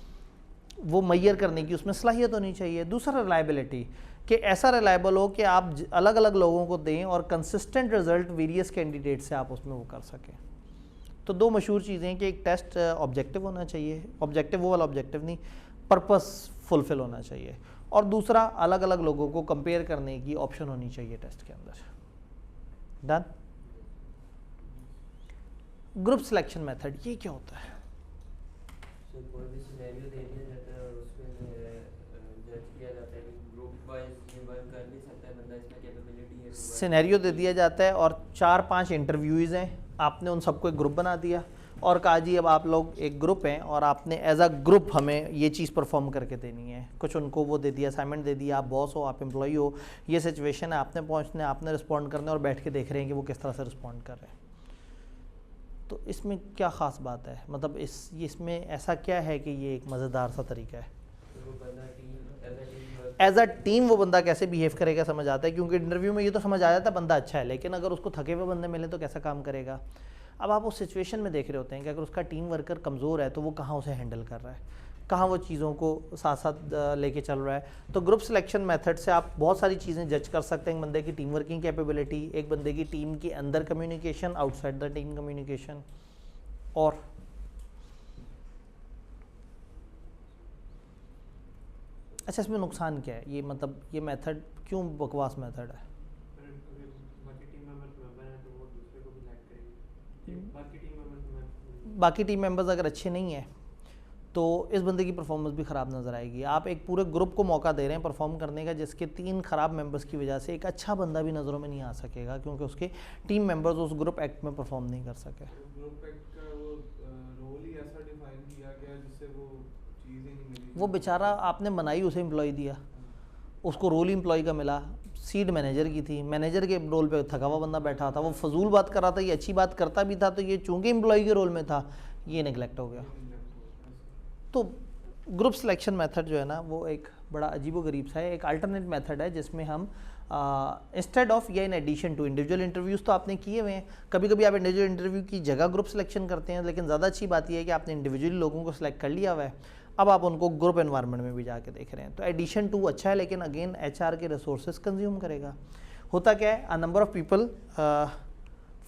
वो मैयर करने की उसमें सलाहियत होनी चाहिए। दूसरा रिलायबिलिटी, कि ऐसा रिलायबल हो कि आप अलग अलग लोगों को दें और कंसिस्टेंट रिजल्ट वेरियस कैंडिडेट से आप उसमें वो कर सकें। तो 2 मशहूर चीज़ें कि एक टेस्ट ऑब्जेक्टिव होना चाहिए, ऑब्जेक्टिव वो वाला ऑब्जेक्टिव नहीं, पर्पस फुलफिल होना चाहिए, और दूसरा अलग अलग लोगों को कंपेयर करने की ऑप्शन होनी चाहिए टेस्ट के अंदर। डन। ग्रुप सिलेक्शन मेथड, ये क्या होता है? कोई भी सिनेरियो दे दिया जाता है और उसमें जज किया जाता है कि ग्रुप वाइज ये वर्क कर नहीं सकता है बंदा, इसमें कैपेबिलिटी है। सिनेरियो दे दिया जाता है और 4-5 इंटरव्यूज़ हैं, आपने उन सबको एक ग्रुप बना दिया और कहा जी अब आप लोग एक ग्रुप हैं और आपने एज अ ग्रुप हमें ये चीज़ परफॉर्म करके देनी है। कुछ उनको वो दे दिया, असाइनमेंट दे दिया, आप बॉस हो, आप एम्प्लॉई हो, ये सिचुएशन है, आपने पहुंचना है, आपने रिस्पॉन्ड करना है और बैठ के देख रहे हैं कि वो किस तरह से रिस्पॉन्ड कर रहे हैं। तो इसमें क्या ख़ास बात है, मतलब इसमें ऐसा क्या है कि ये एक मज़ेदार सा तरीका है? एज अ टीम वो बंदा कैसे बिहेव करेगा समझ आता है, क्योंकि इंटरव्यू में ये तो समझ आ जाता है बंदा अच्छा है, लेकिन अगर उसको थके हुए बंदे मिले तो कैसा काम करेगा। अब आप उस सिचुएशन में देख रहे होते हैं कि अगर उसका टीम वर्कर कमज़ोर है तो वो कहाँ उसे हैंडल कर रहा है, कहाँ वो चीज़ों को साथ साथ लेके चल रहा है। तो ग्रुप सिलेक्शन मेथड से आप बहुत सारी चीज़ें जज कर सकते हैं, एक बंदे की टीम वर्किंग कैपेबिलिटी, एक बंदे की टीम के अंदर communication, outside the team communication. और अच्छा, इसमें नुकसान क्या है, ये मतलब ये मेथड क्यों बकवास मेथड है? बाकी टीम मेंबर्स अगर अच्छे नहीं हैं तो इस बंदे की परफॉर्मेंस भी ख़राब नज़र आएगी। आप एक पूरे ग्रुप को मौका दे रहे हैं परफॉर्म करने का, जिसके 3 ख़राब मेंबर्स की वजह से एक अच्छा बंदा भी नज़रों में नहीं आ सकेगा, क्योंकि उसके टीम मेंबर्स उस ग्रुप एक्ट में परफॉर्म नहीं कर सके। ग्रुप एक्ट का वो रोल ही ऐसा डिफाइन किया गया जिससे वो चीज़ ही नहीं मिली। वो बेचारा आपने बनाई, उसे एम्प्लॉय दिया, उसको रोल एम्प्लॉय का मिला, सीट मैनेजर की थी, मैनेजर के रोल पे थका हुआ बंदा बैठा था, वो फजूल बात कर रहा था, ये अच्छी बात करता भी था, तो ये चूंकि एम्प्लॉय के रोल में था ये नेगलेक्ट हो गया। तो ग्रुप सिलेक्शन मेथड जो है ना वो एक बड़ा अजीबोगरीब सा है, एक अल्टरनेट मेथड है जिसमें हम इंस्टेड ऑफ या in addition to individual interviews तो आपने किए हुए हैं, कभी कभी आप इंडिविजुअल इंटरव्यू की जगह ग्रुप सिलेक्शन करते हैं, लेकिन ज़्यादा अच्छी बात यह है कि आपने इंडिविजुअली लोगों को सिलेक्ट कर लिया हुआ है, अब आप उनको ग्रुप एनवायरनमेंट में भी जाके देख रहे हैं। तो एडिशन टू अच्छा है, लेकिन अगेन HR के रिसोर्सेज कंज्यूम करेगा। होता क्या है, a number of people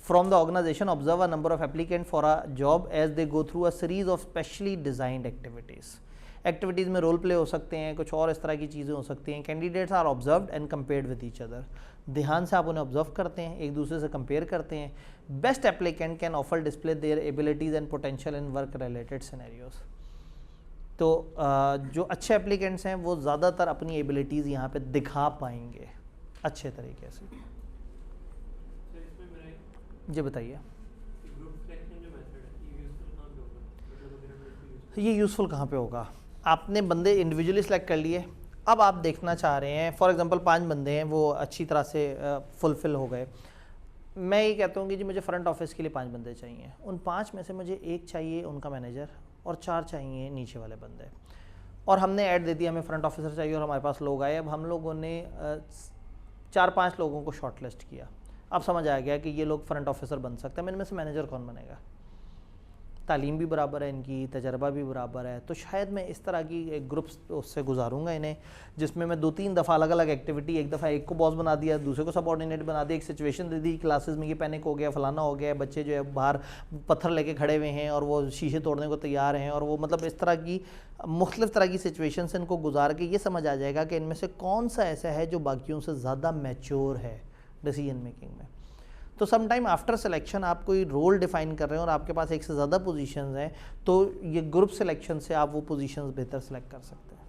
from the organization observe a number of applicants for a job as they go through a series of specially designed activities. Activities में रोल प्ले हो सकते हैं, कुछ और इस तरह की चीज़ें हो सकती हैं। Candidates are observed and compared with each other, ध्यान से आप उन्हें ऑब्जर्व करते हैं, एक दूसरे से कंपेयर करते हैं। Best applicant can offer display their abilities and potential in work related scenarios. तो जो अच्छे एप्लीकेंट्स हैं वो ज़्यादातर अपनी एबिलिटीज़ यहाँ पे दिखा पाएंगे अच्छे तरीके से। जी बताइए, ये यूज़फुल कहाँ पे होगा? आपने बंदे इंडिविजुअली सिलेक्ट कर लिए, अब आप देखना चाह रहे हैं फॉर एग्जांपल 5 बंदे हैं वो अच्छी तरह से फुलफ़िल हो गए, मैं ये कहता हूँ कि जी मुझे फ्रंट ऑफिस के लिए 5 बंदे चाहिए, उन 5 में से मुझे 1 चाहिए उनका मैनेजर और 4 चाहिए नीचे वाले बंदे, और हमने ऐड दे दिया हमें फ्रंट ऑफिसर चाहिए और हमारे पास लोग आए। अब हम लोगों ने 4-5 लोगों को शॉर्टलिस्ट किया, अब समझ आ गया कि ये लोग फ्रंट ऑफिसर बन सकते हैं, इनमें से मैनेजर कौन बनेगा? तालीम भी बराबर है इनकी, तजर्बा भी बराबर है, तो शायद मैं इस तरह की एक ग्रुप उससे गुजारूंगा इन्हें, जिसमें मैं 2-3 दफ़ा अलग अलग एक्टिविटी, एक दफ़ा एक को बॉस बना दिया, दूसरे को सबऑर्डिनेट बना दिया, एक सिचुएशन दे दी क्लासेस में, ये पैनिक हो गया, फलाना हो गया, बच्चे जो है बाहर पत्थर लेके खड़े हुए हैं और वो शीशे तोड़ने को तैयार हैं, और वो मतलब इस तरह की मुख्तलिफ तरह की सिचुएशन से इनको गुजार के ये समझ आ जाएगा कि इनमें से कौन सा ऐसा है जो बाकियों से ज़्यादा मैच्योर है डिसीजन मेकिंग में। तो सम टाइम आफ्टर सिलेक्शन आप कोई रोल डिफाइन कर रहे हैं और आपके पास एक से ज़्यादा पोजीशंस हैं, तो ये ग्रुप सिलेक्शन से आप वो पोजीशंस बेहतर सिलेक्ट कर सकते हैं।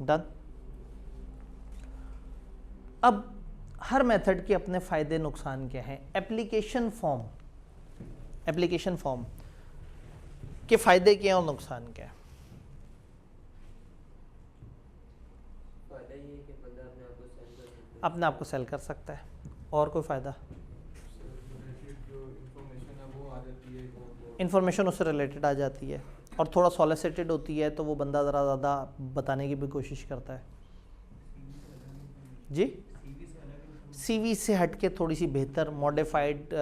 डन। अब हर मेथड के अपने फ़ायदे नुकसान क्या हैं। एप्लीकेशन फॉर्म के फ़ायदे क्या हैं और नुकसान क्या है? अपने आप को सेल कर सकता है, और कोई फ़ायदा? इन्फॉर्मेशन उससे रिलेटेड आ जाती है और थोड़ा सॉलिसिटेड होती है, तो वो बंदा ज़रा ज़्यादा बताने की भी कोशिश करता है। जी, CV से हट के थोड़ी सी बेहतर मॉडिफाइड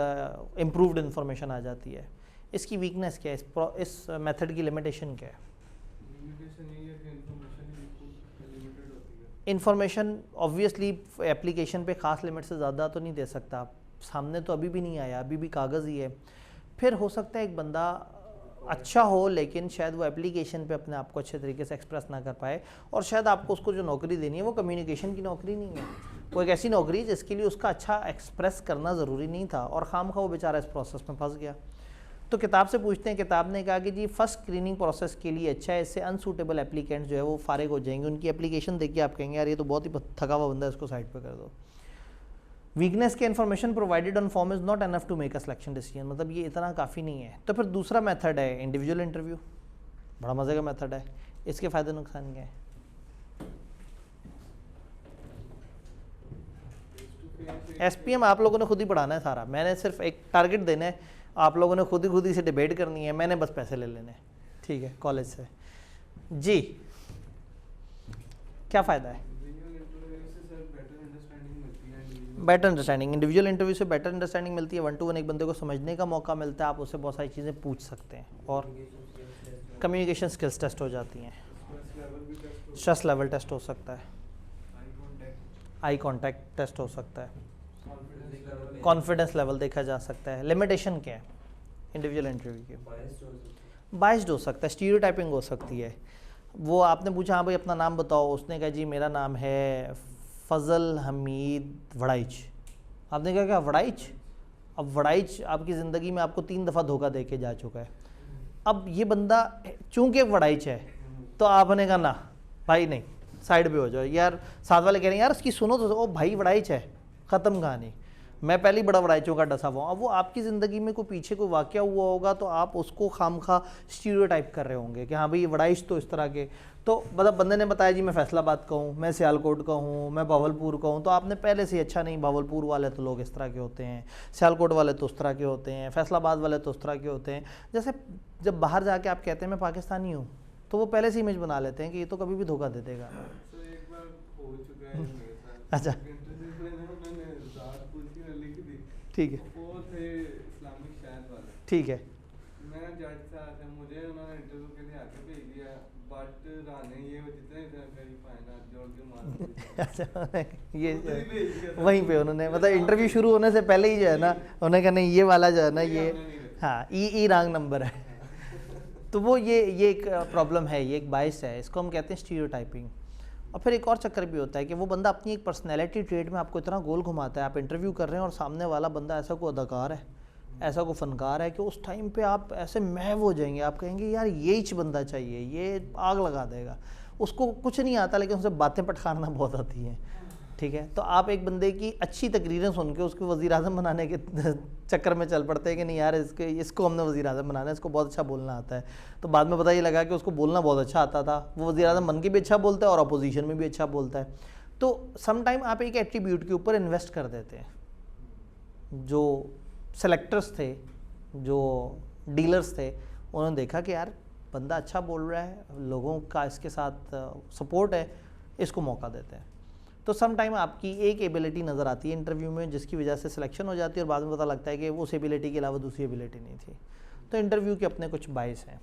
इम्प्रूव्ड इन्फॉर्मेशन आ जाती है। इसकी वीकनेस क्या है, इस मेथड की लिमिटेशन क्या है? इन्फॉर्मेशन ऑब्वियसली एप्लीकेशन पे ख़ास लिमिट से ज़्यादा तो नहीं दे सकता, सामने तो अभी भी नहीं आया, अभी भी कागज़ ही है। फिर हो सकता है एक बंदा अच्छा हो, लेकिन शायद वो एप्लीकेशन पे अपने आप को अच्छे तरीके से एक्सप्रेस ना कर पाए, और शायद आपको उसको जो नौकरी देनी है वो कम्युनिकेशन की नौकरी नहीं है, वो एक ऐसी नौकरी है जिसके लिए उसका अच्छा एक्सप्रेस करना ज़रूरी नहीं था, और खामखा वो बेचारा इस प्रोसेस में फंस गया। तो किताब से पूछते हैं, किताब ने कहा कि जी फर्स्ट स्क्रीनिंग प्रोसेस के लिए अच्छा है, इससे अनसूटेबल एप्लीकेंट्स जो है वो फारिग हो जाएंगे, उनकी एप्लीकेशन देख के आप कहेंगे यार ये तो बहुत ही थका हुआ बंदा है, इसको साइड पे कर दो। वीकनेस के information provided on form is not enough to make a selection decision, मतलब ये इतना काफ़ी नहीं है। तो फिर दूसरा मेथड है इंडिविजुअल इंटरव्यू, बड़ा मज़े का मेथड है, इसके फ़ायदे नुकसान क्या है? SPM आप लोगों ने खुद ही पढ़ाना है सारा, मैंने सिर्फ एक टारगेट देना है, आप लोगों ने खुद ही से डिबेट करनी है, मैंने बस पैसे ले लेने हैं, ठीक है, कॉलेज से। जी क्या फ़ायदा है? बेटर अंडरस्टैंडिंग, इंडिविजुअल इंटरव्यू से बेटर अंडरस्टैंडिंग मिलती है, 1 to 1 एक बंदे को समझने का मौका मिलता है, आप उससे बहुत सारी चीज़ें पूछ सकते हैं, और कम्युनिकेशन स्किल्स टेस्ट हो जाती हैं, स्ट्रेस लेवल टेस्ट हो सकता है, आई कांटेक्ट टेस्ट हो सकता है, कॉन्फिडेंस लेवल देखा जा सकता है। लिमिटेशन क्या है इंडिविजुअल इंटरव्यू के? बाइस्ड हो सकता है, स्टीरियोटाइपिंग हो सकती है। वो आपने पूछा हाँ भाई अपना नाम बताओ, उसने कहा जी मेरा नाम है फजल हमीद वड़ाइच, आपने कहा क्या वड़ाइच? अब वड़ाइच आपकी ज़िंदगी में आपको 3 दफ़ा धोखा दे के जा चुका है, अब ये बंदा चूंकि वड़ाइच है तो आपने कहा ना भाई नहीं, साइड पे हो जाओ यार, साथ वाले कह रहे हैं यार इसकी सुनो तो, ओ भाई वड़ाइच है, ख़त्म कहानी, मैं पहले ही बड़ा वड़ाइचों का डसा हुआ हूँ। अब वो आपकी ज़िंदगी में कोई पीछे कोई वाक़या हुआ होगा तो आप उसको खामखा स्टीरियोटाइप कर रहे होंगे कि हाँ भाई ये वड़ाइच तो इस तरह के, तो मतलब बंदे ने बताया जी मैं फैसलाबाद का हूँ, मैं सियालकोट का हूँ, मैं भावलपुर का हूँ, तो आपने पहले से अच्छा नहीं भावलपुर वाले तो लोग इस तरह के होते हैं, सियालकोट वाले तो उस तरह के होते हैं, फैसलाबाद वाले तो उस तरह के होते हैं। जैसे जब बाहर जाके आप कहते हैं मैं पाकिस्तानी हूँ, तो वो पहले से इमेज बना लेते हैं कि ये तो कभी भी धोखा दे देगा। एक बार हो चुका है मेरे साथ। अच्छा ठीक है, वो थे इस्लामिक शायद वाले, ठीक है, मैं जज था, मुझे उन्होंने इंटरव्यू के लिए आके भेज दिया, बट राने ये जितने कहीं फाइनल जोड़ के मार अच्छा ये वहीं पे उन्होंने मतलब इंटरव्यू शुरू होने से पहले ही जो है ना उन्होंने कहा नहीं ये वाला जो है ना ये हाँ ई रॉन्ग नंबर है। तो वो ये एक प्रॉब्लम है, ये एक बायस है, इसको हम कहते हैं स्टीरियोटाइपिंग। और फिर एक और चक्कर भी होता है कि वो बंदा अपनी एक पर्सनैलिटी ट्रेट में आपको इतना गोल घुमाता है, आप इंटरव्यू कर रहे हैं और सामने वाला बंदा ऐसा कोई अदाकार है, ऐसा कोई फनकार है कि उस टाइम पे आप ऐसे महव हो जाएंगे, आप कहेंगे यार यही बंदा चाहिए, ये आग लगा देगा। उसको कुछ नहीं आता लेकिन उसे बातें पटखाना बहुत आती हैं, ठीक है। तो आप एक बंदे की अच्छी तकरीरें सुन के उसको वज़ीर आज़म बनाने के चक्कर में चल पड़ते हैं कि नहीं यार इसको हमने वज़ीर आज़म बनाना है, इसको बहुत अच्छा बोलना आता है। तो बाद में पता ये लगा कि उसको बोलना बहुत अच्छा आता था, वो वज़ीर आज़म बन के भी अच्छा बोलता है और अपोजिशन में भी अच्छा बोलता है। तो सम टाइम आप एक एट्रीब्यूट के ऊपर इन्वेस्ट कर देते हैं। जो सेलेक्टर्स थे, जो डीलर्स थे, उन्होंने देखा कि यार बंदा अच्छा बोल रहा है, लोगों का इसके साथ सपोर्ट है, इसको मौका देते हैं। तो सम टाइम आपकी एक एबिलिटी नज़र आती है इंटरव्यू में जिसकी वजह से सिलेक्शन हो जाती है और बाद में पता लगता है कि उस एबिलिटी के अलावा दूसरी एबिलिटी नहीं थी। तो इंटरव्यू के अपने कुछ बायस हैं।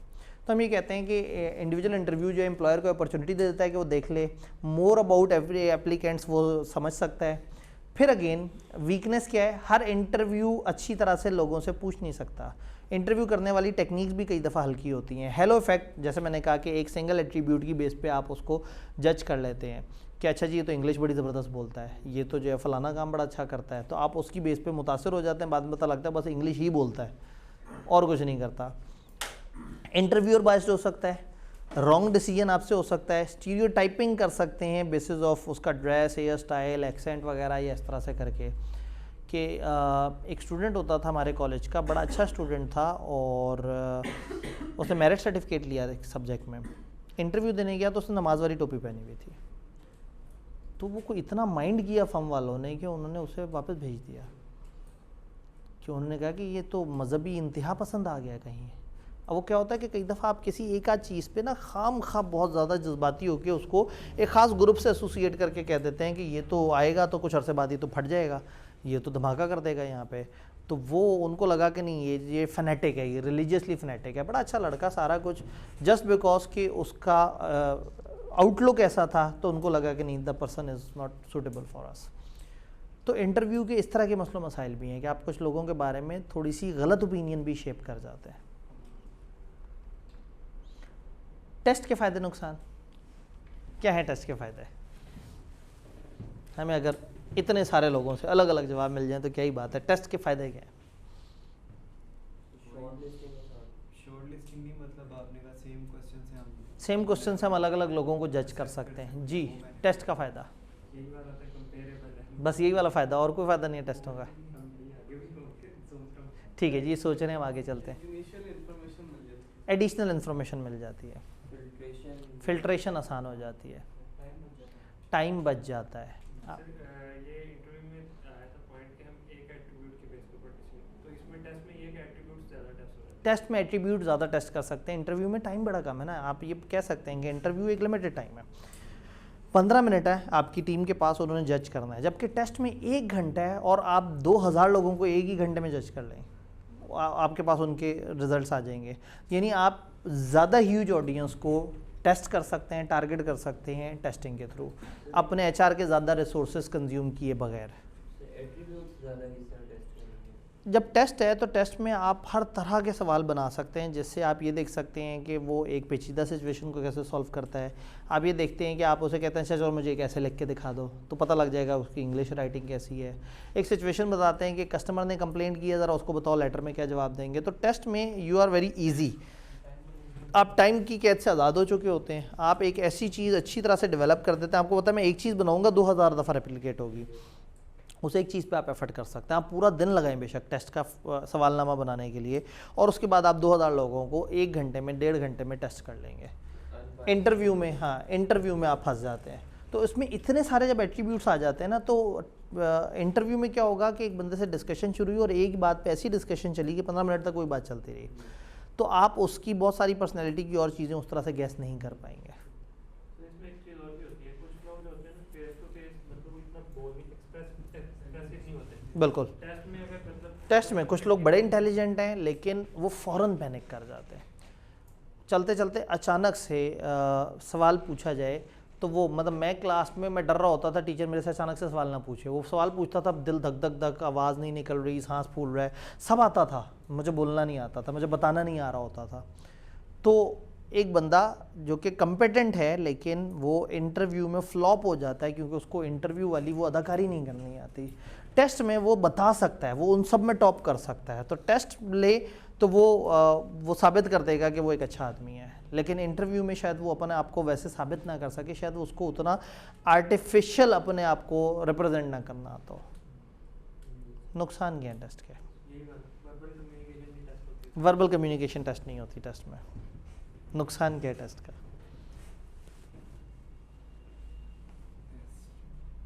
तो हम ये कहते हैं कि इंडिविजुअल इंटरव्यू जो एम्प्लॉयर को अपॉर्चुनिटी दे देता है कि वो देख ले मोर अबाउट एवरी एप्लीकेंट्स, वो समझ सकता है। फिर अगेन वीकनेस क्या है, हर इंटरव्यू अच्छी तरह से लोगों से पूछ नहीं सकता। इंटरव्यू करने वाली टेक्निक्स भी कई दफ़ा हल्की होती हैं। हेलो इफेक्ट, जैसे मैंने कहा कि एक सिंगल एट्रीब्यूट की बेस पे आप उसको जज कर लेते हैं कि अच्छा जी ये तो इंग्लिश बड़ी ज़बरदस्त बोलता है, ये तो जो है फ़लाना काम बड़ा अच्छा करता है, तो आप उसकी बेस पे मुतासर हो जाते हैं। बाद में पता लगता है बस इंग्लिश ही बोलता है और कुछ नहीं करता। इंटरव्यूअर बायस्ड हो सकता है, रॉन्ग डिसीजन आपसे हो सकता है, स्टीरियोटाइपिंग कर सकते हैं बेसिस ऑफ उसका ड्रेस, हेयर स्टाइल, एक्सेंट वगैरह, या इस तरह से करके कि एक स्टूडेंट होता था हमारे कॉलेज का, बड़ा अच्छा स्टूडेंट था और उसने मेरिट सर्टिफिकेट लिया एक सब्जेक्ट में। इंटरव्यू देने गया तो उसने नमाज वाली टोपी पहनी हुई थी, तो वो को इतना माइंड किया फर्म वालों ने कि उन्होंने उसे वापस भेज दिया, कि उन्होंने कहा कि ये तो मजहबी इंतहा पसंद आ गया कहीं। अब वो क्या होता है कि कई दफ़ा आप किसी एक आध चीज़ पे ना खाम खा बहुत ज़्यादा जज्बाती होकर उसको एक ख़ास ग्रुप से एसोसिएट करके कह देते हैं कि ये तो आएगा तो कुछ अरसे बाद ये तो फट जाएगा, ये तो धमाका कर देगा यहाँ पे। तो वो उनको लगा कि नहीं ये फनेटिक है, ये रिलीजियसली फनेटिक है, बड़ा अच्छा लड़का सारा कुछ, जस्ट बिकॉज कि उसका आउटलुक ऐसा था तो उनको लगा कि नहीं the person is not suitable for us. तो इंटरव्यू के इस तरह के मसलो मसाइल भी हैं कि आप कुछ लोगों के बारे में थोड़ी सी गलत ओपिनियन भी शेप कर जाते हैं। टेस्ट के फ़ायदे नुकसान क्या है? टेस्ट के फ़ायदे हमें अगर इतने सारे लोगों से अलग अलग जवाब मिल जाए तो क्या ही बात है। टेस्ट के फ़ायदे क्या है? शॉर्ट लिस्टिंग नहीं, मतलब आपने कहा सेम क्वेश्चन से सेम क्वेश्चन से हम अलग अलग लोगों को जज कर सकते हैं जी। टेस्ट का फ़ायदा यही बात आता है, कंपेरेबल है। बस यही वाला फ़ायदा, और कोई फ़ायदा नहीं है टेस्टों का। हम भी आगे भी होंगे, सोच रहा हूँ। ठीक है जी, सोच रहे हैं, हम आगे चलते हैं। इनिशियल इन्फॉर्मेशन मिल जाती है, एडिशनल इन्फॉर्मेशन मिल जाती है, फिल्ट्रेशन आसान हो जाती है, टाइम बच जाता है। ये इंटरव्यू में आया था पॉइंट कि हम एक एट्रीब्यूट के बेस पे पार्टिसिपेट, तो इसमें टेस्ट में एक एट्रीब्यूट ज़्यादा टेस्ट हो जाता है। टेस्ट में एट्रीब्यूट ज़्यादा टेस्ट कर सकते हैं, इंटरव्यू में टाइम बड़ा कम है ना। आप ये कह सकते हैं कि इंटरव्यू एक लिमिटेड टाइम है, 15 मिनट है आपकी टीम के पास, उन्होंने जज करना है, जबकि टेस्ट में 1 घंटा है और आप 2000 लोगों को एक ही घंटे में जज कर लें, आपके पास उनके रिजल्ट्स आ जाएंगे। यानी आप ज़्यादा ह्यूज ऑडियंस को टेस्ट कर सकते हैं, टारगेट कर सकते हैं टेस्टिंग के थ्रू, अपने एचआर के ज़्यादा रिसोर्सेज कंज्यूम किए बगैर। जब टेस्ट है तो टेस्ट में आप हर तरह के सवाल बना सकते हैं, जिससे आप ये देख सकते हैं कि वो एक पेचीदा सिचुएशन को कैसे सॉल्व करता है। आप ये देखते हैं कि आप उसे कहते हैं अच्छा चलो मुझे कैसे लिख के दिखा दो, तो पता लग जाएगा उसकी इंग्लिश राइटिंग कैसी है। एक सिचुएशन बताते हैं कि कस्टमर ने कंप्लेंट की है, ज़रा उसको बताओ लेटर में क्या जवाब देंगे। तो टेस्ट में यू आर वेरी ईजी, आप टाइम की कैद से आज़ाद हो चुके होते हैं। आप एक ऐसी चीज़ अच्छी तरह से डेवलप कर देते हैं, आपको पता है मैं एक चीज़ बनाऊँगा 2000 दफ़ा रेप्लिकेट होगी, उस एक चीज़ पे आप एफर्ट कर सकते हैं। आप पूरा दिन लगाएं बेशक टेस्ट का सवालनामा बनाने के लिए, और उसके बाद आप 2000 लोगों को 1 घंटे में 1.5 घंटे में टेस्ट कर लेंगे। इंटरव्यू में, हाँ इंटरव्यू में आप फंस जाते हैं। तो इसमें इतने सारे जब एट्रीब्यूट्स आ जाते हैं ना, तो इंटरव्यू में क्या होगा कि एक बंदे से डिस्कशन शुरू हुई और एक बात पे ऐसी डिस्कशन चली कि 15 मिनट तक कोई बात चलती रही, तो आप उसकी बहुत सारी पर्सनैलिटी की और चीज़ें उस तरह से गैस नहीं कर पाएंगे। इसमें एक चीज़ और भी होती है, कुछ लोग जो होते हैं ना फेस टू फेस मतलब इतना बोलने एक्सप्रेसिव नहीं होते। बिल्कुल, टेस्ट में अगर मतलब टेस्ट में कुछ लोग बड़े इंटेलिजेंट हैं लेकिन वो फ़ौरन पैनिक कर जाते हैं। चलते चलते अचानक से सवाल पूछा जाए तो वो, मतलब मैं क्लास में मैं डर रहा होता था टीचर मेरे से अचानक से सवाल ना पूछे। वो सवाल पूछता था, दिल धक धक धक, आवाज़ नहीं निकल रही, सांस फूल रहा है, सब आता था, मुझे बोलना नहीं आता था, मुझे बताना नहीं आ रहा होता था। तो एक बंदा जो कि कम्पिटेंट है लेकिन वो इंटरव्यू में फ्लॉप हो जाता है क्योंकि उसको इंटरव्यू वाली वो अदाकारी नहीं करनी आती। टेस्ट में वो बता सकता है, वो उन सब में टॉप कर सकता है। तो टेस्ट ले तो वो साबित कर देगा कि वो एक अच्छा आदमी है, लेकिन इंटरव्यू में शायद वो अपने आप को वैसे साबित ना कर सके, शायद उसको उतना आर्टिफिशियल अपने आप को रिप्रेजेंट ना करना आता हो। नुकसान क्या है टेस्ट के? वर्बल कम्युनिकेशन टेस्ट नहीं होती टेस्ट में। नुकसान क्या है टेस्ट का?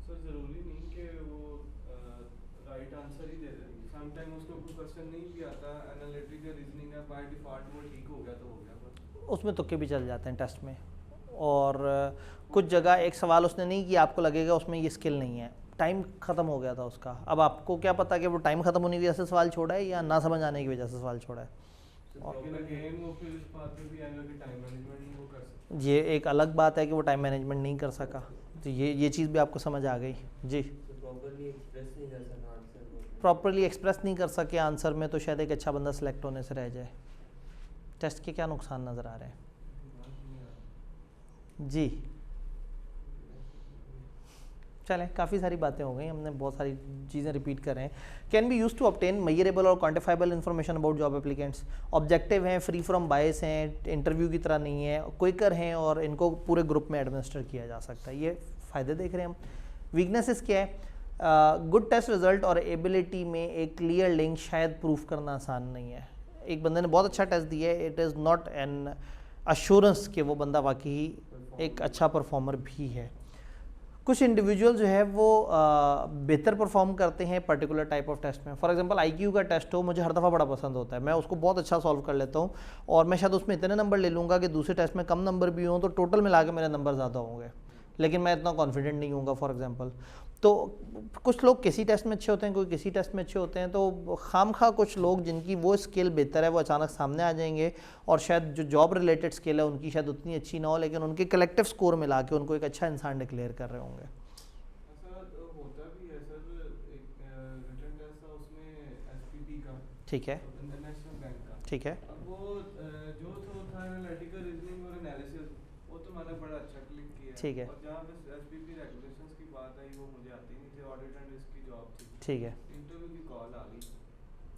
सर ज़रूरी नहीं कि वो राइट आंसर ही दे देंगे, समटाइम उसको कोई क्वेश्चन नहीं भी आता, एनालिटिक या रीजनिंग है, बाय डिफॉल्ट वो ठीक हो गया तो हो गया बस। उसमें तुक्के भी चल जाते हैं टेस्ट में, और कुछ जगह एक सवाल उसने नहीं किया, आपको लगेगा उसमें ये स्किल नहीं है, टाइम ख़त्म हो गया था उसका। अब आपको क्या पता कि वो टाइम ख़त्म होने की वजह से सवाल छोड़ा है या ना समझ आने की वजह से सवाल छोड़ा है। लेकिन अगेन वो फिर इस बात पे भी आएगा कि टाइम मैनेजमेंट नहीं वो कर सकते। ये एक अलग बात है कि वो टाइम मैनेजमेंट नहीं कर सका, तो ये चीज़ भी आपको समझ आ गई जी। प्रॉपरली एक्सप्रेस नहीं कर सके आंसर में, तो शायद एक अच्छा बंदा सेलेक्ट होने से रह जाए। टेस्ट के क्या नुकसान नज़र आ रहे हैं जी? चलें, काफ़ी सारी बातें हो गई, हमने बहुत सारी चीज़ें रिपीट कर रहे हैं। Can be use to obtain measurable और quantifiable information about job applicants. Objective हैं, फ्री फ्रॉम बायस हैं, इंटरव्यू की तरह नहीं है, क्विकर हैं और इनको पूरे ग्रुप में एडमिनिस्टर किया जा सकता है। ये फ़ायदे देख रहे हैं हम। वीकनेसेस क्या है? गुड टेस्ट रिजल्ट और एबिलिटी में एक क्लियर लिंक शायद प्रूफ करना आसान नहीं है। एक बंदे ने बहुत अच्छा टेस्ट दिया है, it is not an assurance कि वो बंदा वाकई एक अच्छा परफॉर्मर भी है। कुछ इंडिविजुअल जो है वो बेहतर परफॉर्म करते हैं पर्टिकुलर टाइप ऑफ टेस्ट में। फॉर एग्जांपल आईक्यू का टेस्ट हो, मुझे हर दफ़ा बड़ा पसंद होता है, मैं उसको बहुत अच्छा सॉल्व कर लेता हूँ और मैं शायद उसमें इतने नंबर ले लूँगा कि दूसरे टेस्ट में कम नंबर भी हों, तो टोटल मिला के मेरे नंबर ज़्यादा होंगे, लेकिन मैं इतना कॉन्फिडेंट नहीं हूँगा फॉर एग्जांपल। तो कुछ लोग किसी टेस्ट में अच्छे होते हैं, कोई किसी टेस्ट में अच्छे होते हैं, तो खामखा कुछ लोग जिनकी वो स्किल बेहतर है वो अचानक सामने आ जाएंगे और शायद जो जॉब रिलेटेड स्किल है उनकी शायद उतनी अच्छी ना हो, लेकिन उनके कलेक्टिव स्कोर मिला के उनको एक अच्छा इंसान डिक्लेयर कर रहे होंगे। ठीक है, इंटरनेशनल बैंक का, ठीक है, अब वो जो तो था एनालिटिकल रीजनिंग और एनालिसिस तो मैंने बड़ा अच्छा क्लिक किया ठीक है। और जहाँ पे एसपीपी रेगुलेशंस की बात आई वो मुझे आती नहीं थी, ऑडिट एंड रिस्क की जॉब थी, ठीक है। इंटरव्यू की कॉल आ गई।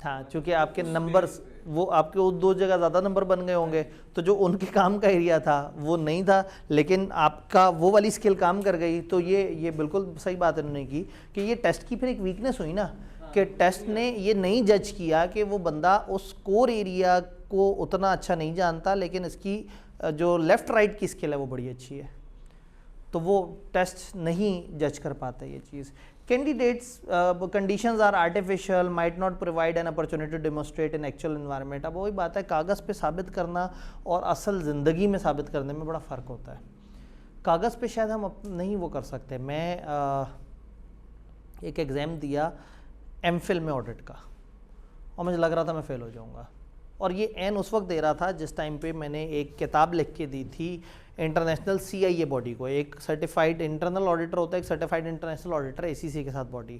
हाँ, अच्छा, चूँकि तो आपके उस नंबर base पे- वो आपके वो 2 जगह ज़्यादा नंबर बन गए होंगे, तो जो उनके काम का एरिया था वो नहीं था, लेकिन आपका वो वाली स्किल काम कर गई। तो ये बिल्कुल सही बात उन्होंने की कि ये टेस्ट की फिर एक वीकनेस हुई ना, कि टेस्ट ने ये नहीं जज किया कि वो बंदा उस कोर एरिया को उतना अच्छा नहीं जानता, लेकिन इसकी जो लेफ़्ट राइट की स्किल है वो बड़ी अच्छी है। तो वो टेस्ट नहीं जज कर पाते ये चीज़। Candidates conditions are artificial, might not provide an opportunity to demonstrate in actual environment. अब वही बात है, कागज़ पे साबित करना और असल ज़िंदगी में साबित करने में बड़ा फ़र्क होता है। कागज़ पे शायद हम नहीं वो कर सकते। मैं एक एग्ज़ाम दिया एमफिल में ऑडिट का, और मुझे लग रहा था मैं फ़ेल हो जाऊँगा, और ये एन उस वक्त दे रहा था जिस टाइम पे मैंने एक किताब लिख के दी थी इंटरनेशनल CIA बॉडी को। एक सर्टिफाइड इंटरनल ऑडिटर होता है, एक सर्टिफाइड इंटरनेशनल ऑडिटर ACC के साथ बॉडी,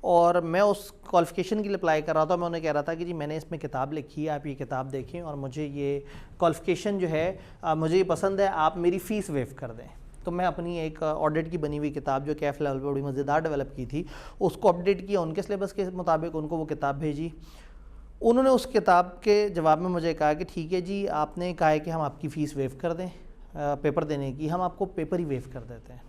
और मैं उस क्वालिफिकेशन के लिए अप्लाई कर रहा था। मैं उन्हें कह रहा था कि जी मैंने इसमें किताब लिखी है, आप ये किताब देखें और मुझे ये क्वालिफिकेशन जो है मुझे ये पसंद है, आप मेरी फ़ीस वेव कर दें। तो मैं अपनी एक ऑडिट की बनी हुई किताब जो कैफ लेवल पर बड़ी मज़ेदार डेवलप की थी, उसको अपडेट किया, उनके सिलेबस के मुताबिक उनको वो किताब भेजी। उन्होंने उस किताब के जवाब में मुझे कहा कि ठीक है जी, आपने कहा है कि हम आपकी फ़ीस वेव कर दें पेपर देने की, हम आपको पेपर ही वेव कर देते हैं।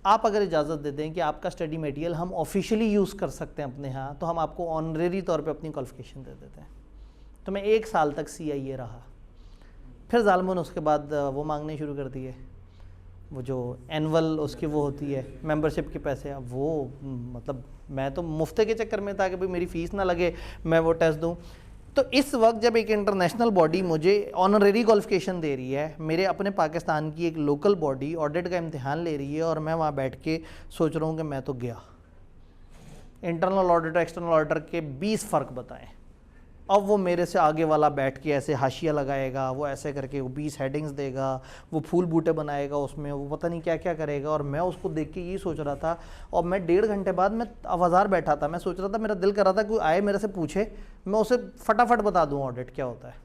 आप अगर इजाज़त दे दें कि आपका स्टडी मटेरियल हम ऑफिशियली यूज़ कर सकते हैं अपने यहाँ, तो हम आपको ऑनरेरी तौर पे अपनी क्वालिफिकेशन दे देते हैं। तो मैं 1 साल तक CIA रहा। फिर ज़ालिमों ने उसके बाद वो मांगने शुरू कर दिए, वो जो एनुअल उसकी वो होती है मेंबरशिप के पैसे। अब वो मतलब मैं तो मुफ्ते के चक्कर में था कि भाई मेरी फ़ीस ना लगे, मैं वो टेस्ट दूँ। तो इस वक्त जब एक इंटरनेशनल बॉडी मुझे ऑनरेरी क्वालिफिकेशन दे रही है, मेरे अपने पाकिस्तान की एक लोकल बॉडी ऑडिट का इम्तिहान ले रही है, और मैं वहाँ बैठ के सोच रहा हूँ कि मैं तो गया। इंटरनल ऑडिटर एक्सटर्नल ऑडिटर के 20 फ़र्क बताएं। अब वो मेरे से आगे वाला बैठ के ऐसे हाशिया लगाएगा, वो ऐसे करके वो 20 हेडिंग्स देगा, वो फूल बूटे बनाएगा उसमें, वो पता नहीं क्या क्या करेगा, और मैं उसको देख के ये सोच रहा था। और मैं 1.5 घंटे बाद मैं आवाज़ार बैठा था, मैं सोच रहा था, मेरा दिल कर रहा था कोई आए मेरे से पूछे, मैं उसे फटाफट बता दूँ ऑडिट क्या होता है।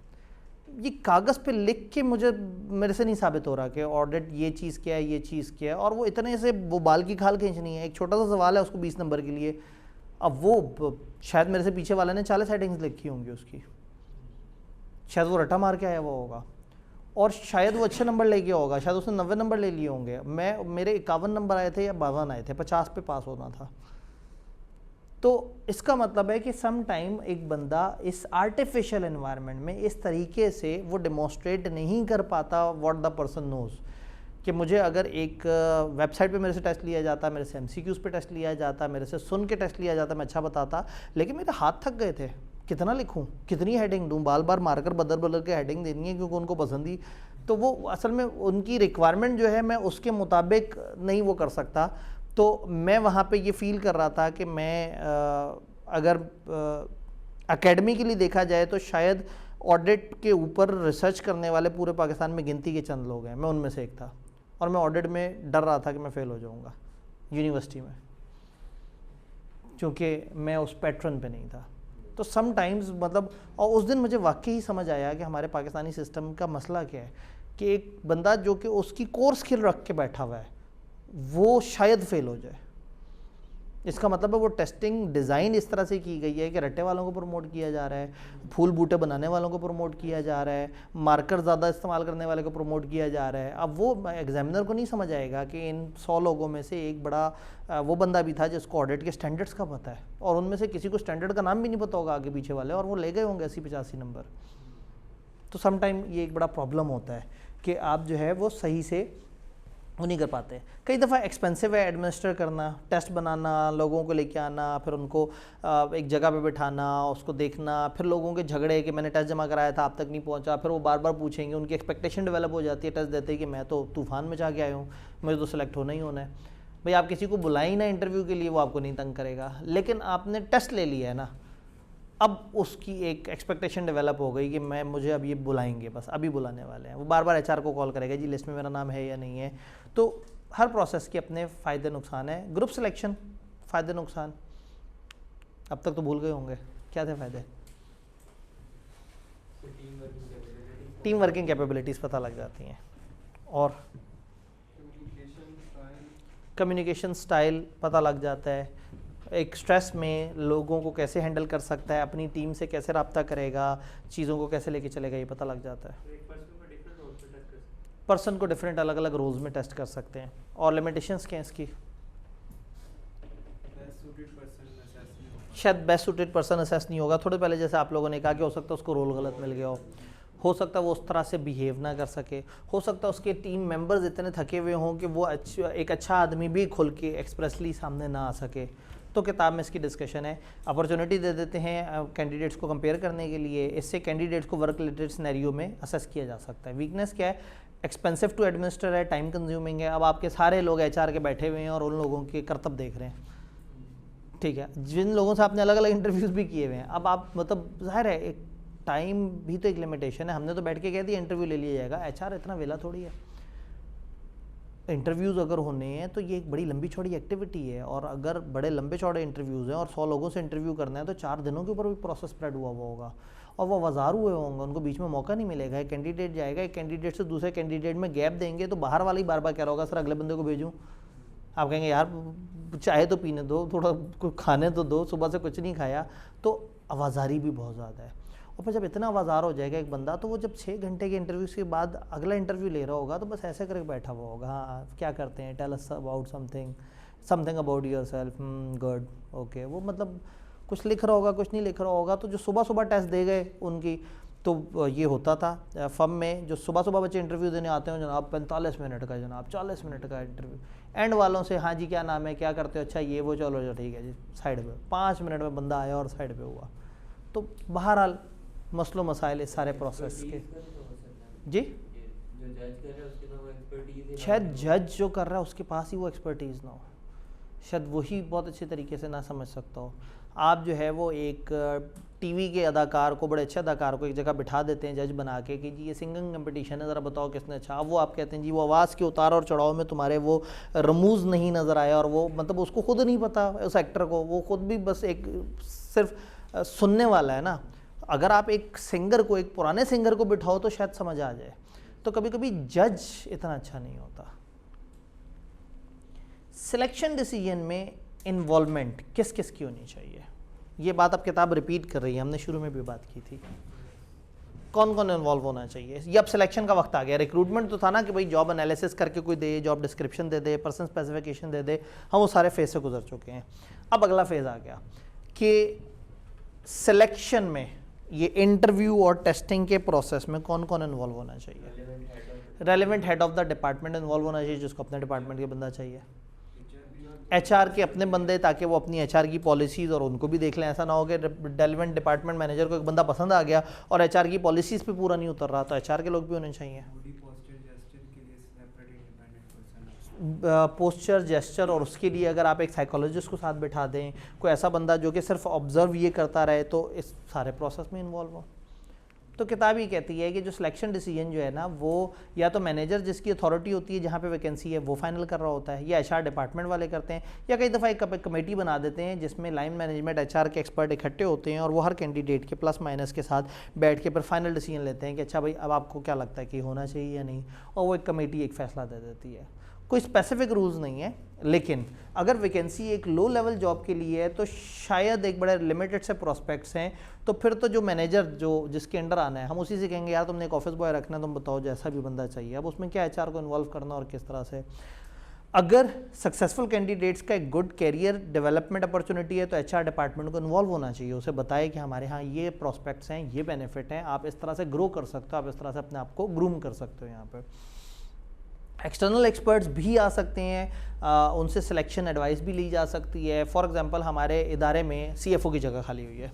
ये कागज़ पे लिख के मेरे से नहीं साबित हो रहा कि ऑडिट ये चीज़ क्या है, ये चीज़ क्या है, और वो इतने से वो बाल की खाल खींचनी है। एक छोटा सा सवाल है उसको 20 नंबर के लिए, अब वो शायद मेरे से पीछे वाले ने 40 हेडिंग्स लिखी होंगी उसकी, शायद वो रटा मार के आया हुआ होगा, और शायद वो अच्छे नंबर लेके होगा, शायद उसने 90 नंबर ले लिए होंगे। मेरे 51 नंबर आए थे या 52 आए थे, 50 पे पास होना था। तो इसका मतलब है कि सम टाइम एक बंदा इस आर्टिफिशियल एनवायरनमेंट में इस तरीके से वो डेमोस्ट्रेट नहीं कर पाता व्हाट द पर्सन नोज़। कि मुझे अगर एक वेबसाइट पे मेरे से टेस्ट लिया जाता, मेरे से MCQs पे टेस्ट लिया जाता, मेरे से सुन के टेस्ट लिया जाता, मैं अच्छा बताता, लेकिन मेरे हाथ थक गए थे, कितना लिखूं, कितनी हेडिंग दूं, बार बार मारकर बदल के हेडिंग देनी है क्योंकि उनको पसंद ही। तो वो असल में उनकी रिक्वायरमेंट जो है मैं उसके मुताबिक नहीं वो कर सकता। तो मैं वहाँ पे ये फ़ील कर रहा था कि मैं अगर एकेडमिकली देखा जाए तो शायद ऑडिट के ऊपर रिसर्च करने वाले पूरे पाकिस्तान में गिनती के चंद लोग हैं, मैं उनमें से एक था। और मैं ऑडिट में डर रहा था कि मैं फ़ेल हो जाऊंगा यूनिवर्सिटी में, क्योंकि मैं उस पैटर्न पे नहीं था। तो सम टाइम्स मतलब, और उस दिन मुझे वाकई ही समझ आया कि हमारे पाकिस्तानी सिस्टम का मसला क्या है, कि एक बंदा जो कि उसकी कोर स्किल रख के बैठा हुआ है वो शायद फ़ेल हो जाए। इसका मतलब है वो टेस्टिंग डिज़ाइन इस तरह से की गई है कि रट्टे वालों को प्रमोट किया जा रहा है, फूल बूटे बनाने वालों को प्रमोट किया जा रहा है, मार्कर ज़्यादा इस्तेमाल करने वाले को प्रमोट किया जा रहा है। अब वो एग्जामिनर को नहीं समझ आएगा कि इन 100 लोगों में से एक बड़ा वो बंदा भी था जिसको ऑडिट के स्टैंडर्ड्स का पता है, और उनमें से किसी को स्टैंडर्ड का नाम भी नहीं पता होगा आगे पीछे वाले, और वो ले गए होंगे 80-85 नंबर। तो समटाइम ये एक बड़ा प्रॉब्लम होता है कि आप जो है वो सही से वो नहीं कर पाते। कई दफ़ा एक्सपेंसिव है एडमिनिस्टर करना, टेस्ट बनाना, लोगों को लेके आना, फिर उनको एक जगह पे बिठाना, उसको देखना, फिर लोगों के झगड़े कि मैंने टेस्ट जमा कराया था आप तक नहीं पहुंचा, फिर वो बार बार पूछेंगे, उनकी एक्सपेक्टेशन डेवलप हो जाती है टेस्ट देते ही कि मैं तो तूफ़ान में जा के आया हूँ, मुझे तो सिलेक्ट होना ही होना है। भाई आप किसी को बुलाए ही ना इंटरव्यू के लिए, वो आपको नहीं तंग करेगा, लेकिन आपने टेस्ट ले लिया है ना, अब उसकी एक एक्सपेक्टेशन डेवलप हो गई कि मुझे अब ये बुलाएंगे, बस अभी बुलाने वाले हैं। वो बार बार HR को कॉल करेगा, जी लिस्ट में मेरा नाम है या नहीं है। तो हर प्रोसेस के अपने फ़ायदे नुकसान है। ग्रुप सिलेक्शन, फ़ायदे नुकसान अब तक तो भूल गए होंगे, क्या थे फ़ायदे? टीम वर्किंग कैपेबिलिटीज़ पता लग जाती हैं। और कम्युनिकेशन स्टाइल, कम्युनिकेशन स्टाइल पता लग जाता है, एक स्ट्रेस में लोगों को कैसे हैंडल कर सकता है, अपनी टीम से कैसे रब्ता करेगा, चीज़ों को कैसे लेके चलेगा, ये पता लग जाता है। तो एक पर्सन को डिफरेंट रोल पे टेस्ट कर सकते पर्सन को डिफरेंट अलग अलग रोल्स में टेस्ट कर सकते हैं। और लिमिटेशंस क्या हैं इसकी? बेस्ट सूटेड पर्सन असेस नहीं होगा। शायद बेस्ट सूटेड पर्सन असेस नहीं होगा। थोड़े पहले जैसे आप लोगों ने कहा कि हो सकता है उसको रोल गलत मिल गया हो सकता है वो उस तरह से बिहेव ना कर सके, हो सकता है उसके टीम मेंबर्स इतने थके हुए हों कि वो एक अच्छा आदमी भी खुल के एक्सप्रेसली सामने ना आ सके। तो किताब में इसकी डिस्कशन है। अपॉर्चुनिटी दे देते हैं कैंडिडेट्स को कंपेयर करने के लिए, इससे कैंडिडेट्स को वर्क रिलेटेड सिनेरियो में असेस किया जा सकता है। वीकनेस क्या है? एक्सपेंसिव टू एडमिनिस्टर है, टाइम कंज्यूमिंग है। अब आपके सारे लोग एचआर के बैठे हुए हैं और उन लोगों के करतब देख रहे हैं, ठीक है, जिन लोगों से आपने अलग अलग इंटरव्यूज़ भी किए हुए हैं। अब आप मतलब जाहिर है एक टाइम भी तो एक लिमिटेशन है। हमने तो बैठ के कह दिया इंटरव्यू ले लिया जाएगा, एचआर इतना वेला थोड़ी है। इंटरव्यूज़ अगर होने हैं तो ये एक बड़ी लंबी चौड़ी एक्टिविटी है, और अगर बड़े लंबे चौड़े इंटरव्यूज़ हैं और 100 लोगों से इंटरव्यू करना है तो 4 दिनों के ऊपर भी प्रोसेस स्प्रेड हुआ होगा, और वो वज़ार हुए होंगे, उनको बीच में मौका नहीं मिलेगा। एक कैंडिडेट जाएगा, एक कैंडिडेट से दूसरे कैंडिडेट में गैप देंगे तो बाहर वाला ही बार बार कह रहा होगा सर अगले बंदे को भेजूँ। आप कहेंगे यार चाय तो पीने दो, थोड़ा कुछ खाने तो दो, सुबह से कुछ नहीं खाया। तो आवाज़ारी भी बहुत ज़्यादा है। और फिर जब इतना आवाज़ार हो जाएगा एक बंदा, तो वो जब 6 घंटे के इंटरव्यू के बाद अगला इंटरव्यू ले रहा होगा तो बस ऐसे करके बैठा हुआ होगा, हाँ क्या करते हैं, tell us about something about yourself, good, okay. वो मतलब कुछ लिख रहा होगा, कुछ नहीं लिख रहा होगा। तो जो सुबह सुबह टेस्ट दे गए उनकी, तो ये होता था फर्म में, जो सुबह सुबह बच्चे इंटरव्यू देने आते हैं जनाब 45 मिनट का, जनाब 40 मिनट का इंटरव्यू। एंड वालों से हाँ जी क्या नाम है, क्या करते हो, अच्छा ये वो, चलो ठीक है जी साइड पे। 5 मिनट में बंदा आया और साइड पे हुआ। तो बहरहाल मसलो मसाइल इस सारे प्रोसेस के। जी जो जज कर रहा है उसके पास वो एक्सपर्टीज है, शायद जज जो कर रहा है उसके पास ही वो एक्सपर्टीज़ ना हो, शायद वही बहुत अच्छे तरीके से ना समझ सकता हो। आप जो है वो एक टीवी के अदाकार को, बड़े अच्छे अदाकार को एक जगह बिठा देते हैं जज बना के कि जी ये सिंगिंग कंपटीशन है, ज़रा बताओ किसने अच्छा। अब वो आप कहते हैं जी वो आवाज़ के उतार और चढ़ाव में तुम्हारे वो रमूज़ नहीं नज़र आया, और वो मतलब उसको खुद नहीं पता उस एक्टर को, वो खुद भी बस एक सिर्फ सुनने वाला है ना। अगर आप एक सिंगर को, एक पुराने सिंगर को बिठाओ तो शायद समझ आ जाए। तो कभी कभी जज इतना अच्छा नहीं होता। सिलेक्शन डिसीजन में इन्वॉल्वमेंट किस किस की होनी चाहिए, ये बात अब किताब रिपीट कर रही है, हमने शुरू में भी बात की थी। कौन कौन इन्वॉल्व होना चाहिए? ये अब सिलेक्शन का वक्त आ गया। रिक्रूटमेंट तो था ना कि भाई जॉब एनालिसिस करके कोई दे, जॉब डिस्क्रिप्शन दे दे, पर्सन स्पेसिफिकेशन दे दे, हम वो सारे फेज से गुजर चुके हैं। अब अगला फेज आ गया कि सिलेक्शन में ये इंटरव्यू और टेस्टिंग के प्रोसेस में कौन कौन इन्वॉल्व होना चाहिए? Relevant head of the department involve होना चाहिए, जिसको अपने डिपार्टमेंट के बंदा चाहिए। एचआर के अपने बंदे, ताकि वो अपनी एचआर की पॉलिसीज़ और उनको भी देख लें। ऐसा ना हो कि रेलेवेंट डिपार्टमेंट मैनेजर को एक बंदा पसंद आ गया और एचआर की पॉलिसीज़ पे पूरा नहीं उतर रहा, तो एचआर के लोग भी होने चाहिए। पोस्चर जेस्चर, और उसके लिए अगर आप एक साइकोलॉजिस्ट को साथ बिठा दें, कोई ऐसा बंदा जो कि सिर्फ ऑब्जर्व ये करता रहे, तो इस सारे प्रोसेस में इन्वॉल्व हो। तो किताब ही कहती है कि जो सिलेक्शन डिसीजन जो है ना, वो या तो मैनेजर जिसकी अथॉरिटी होती है जहाँ पे वैकेंसी है वो फाइनल कर रहा होता है, या एचआर डिपार्टमेंट वाले करते हैं, या कई दफ़ा एक कमेटी बना देते हैं जिसमें लाइन मैनेजमेंट, एचआर के एक्सपर्ट इकट्ठे होते हैं और वो हर कैंडिडेट के प्लस माइनस के साथ बैठ के फिर फाइनल डिसीजन लेते हैं कि अच्छा भाई अब आपको क्या लगता है कि होना चाहिए या नहीं, और वो एक कमेटी एक फ़ैसला दे देती है। कोई स्पेसिफिक रूल्स नहीं है, लेकिन अगर वैकेंसी एक लो लेवल जॉब के लिए है तो शायद एक बड़े लिमिटेड से प्रोस्पेक्ट्स हैं, तो फिर तो जो मैनेजर जो जिसके अंडर आना है हम उसी से कहेंगे यार तुमने एक ऑफिस बॉय रखना है, तुम बताओ जैसा भी बंदा चाहिए। अब उसमें क्या एचआर को इन्वॉल्व करना और किस तरह से। अगर सक्सेसफुल कैंडिडेट्स का एक गुड कैरियर डेवलपमेंट अपॉर्चुनिटी है तो एचआर डिपार्टमेंट को इन्वॉल्व होना चाहिए, उसे बताए कि हमारे यहाँ ये प्रॉस्पेक्ट्स हैं, ये बेनिफिट हैं, आप इस तरह से ग्रो कर सकते हो, आप इस तरह से अपने आप को ग्रूम कर सकते हो। यहाँ पर एक्सटर्नल एक्सपर्ट्स भी आ सकते हैं, उनसे सिलेक्शन एडवाइस भी ली जा सकती है। फॉर एग्जांपल हमारे इदारे में सीएफओ की जगह खाली हुई है।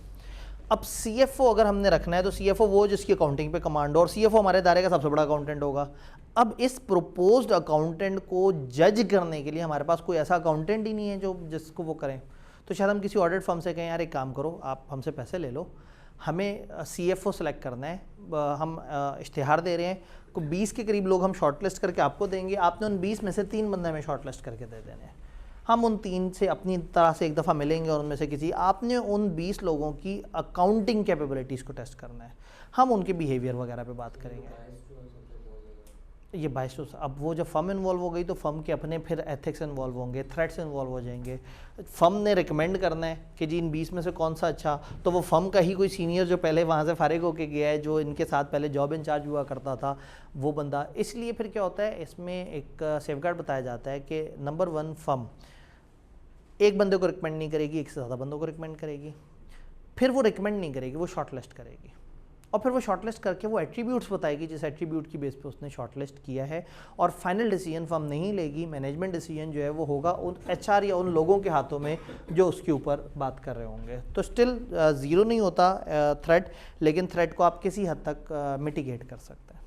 अब सीएफओ अगर हमने रखना है तो सीएफओ वो जिसकी अकाउंटिंग पे कमांड हो, और सीएफओ हमारे इदारे का सबसे बड़ा अकाउंटेंट होगा। अब इस प्रोपोज्ड अकाउंटेंट को जज करने के लिए हमारे पास कोई ऐसा अकाउंटेंट ही नहीं है जो जिसको वो करें। तो शायद हम किसी ऑडिट फर्म से कहें यार एक काम करो, आप हमसे पैसे ले लो, हमें सीएफओ सेलेक्ट करना है, हम इश्तिहार दे रहे हैं, को 20 के करीब लोग हम शॉर्टलिस्ट करके आपको देंगे, आपने उन 20 में से 3 बंदे हमें शॉर्टलिस्ट करके दे देने हैं। हम उन 3 से अपनी तरह से एक दफ़ा मिलेंगे और उनमें से किसी, आपने उन 20 लोगों की अकाउंटिंग कैपेबिलिटीज़ को टेस्ट करना है, हम उनके बिहेवियर वगैरह पे बात करेंगे। ये बायस टू, अब वो जब फर्म इन्वॉल्व हो गई तो फर्म के अपने फिर एथिक्स इन्वॉल्व होंगे, थ्रेट्स इन्वॉल्व हो जाएंगे। फर्म ने रिकमेंड करना है कि जी इन 20 में से कौन सा अच्छा, तो वो फर्म का ही कोई सीनियर जो पहले वहाँ से फारिग होके गया है, जो इनके साथ पहले जॉब इंचार्ज हुआ करता था, वो बंदा। इसलिए फिर क्या होता है, इसमें एक सेफगार्ड बताया जाता है कि नंबर 1 फर्म एक बंदे को रिकमेंड नहीं करेगी, एक से ज़्यादा बंदों को रिकमेंड करेगी। फिर वो रिकमेंड नहीं करेगी, वो शॉर्टलिस्ट करेगी, और फिर वो शॉर्टलिस्ट करके वो एट्रीब्यूट्स बताएगी जिस एट्रीब्यूट की बेस पे उसने शॉर्टलिस्ट किया है। और फाइनल डिसीजन फर्म नहीं लेगी, मैनेजमेंट डिसीजन जो है वो होगा उन एचआर या उन लोगों के हाथों में जो उसके ऊपर बात कर रहे होंगे। तो स्टिल ज़ीरो नहीं होता थ्रेट, लेकिन थ्रेट को आप किसी हद तक मिटिगेट कर सकते हैं।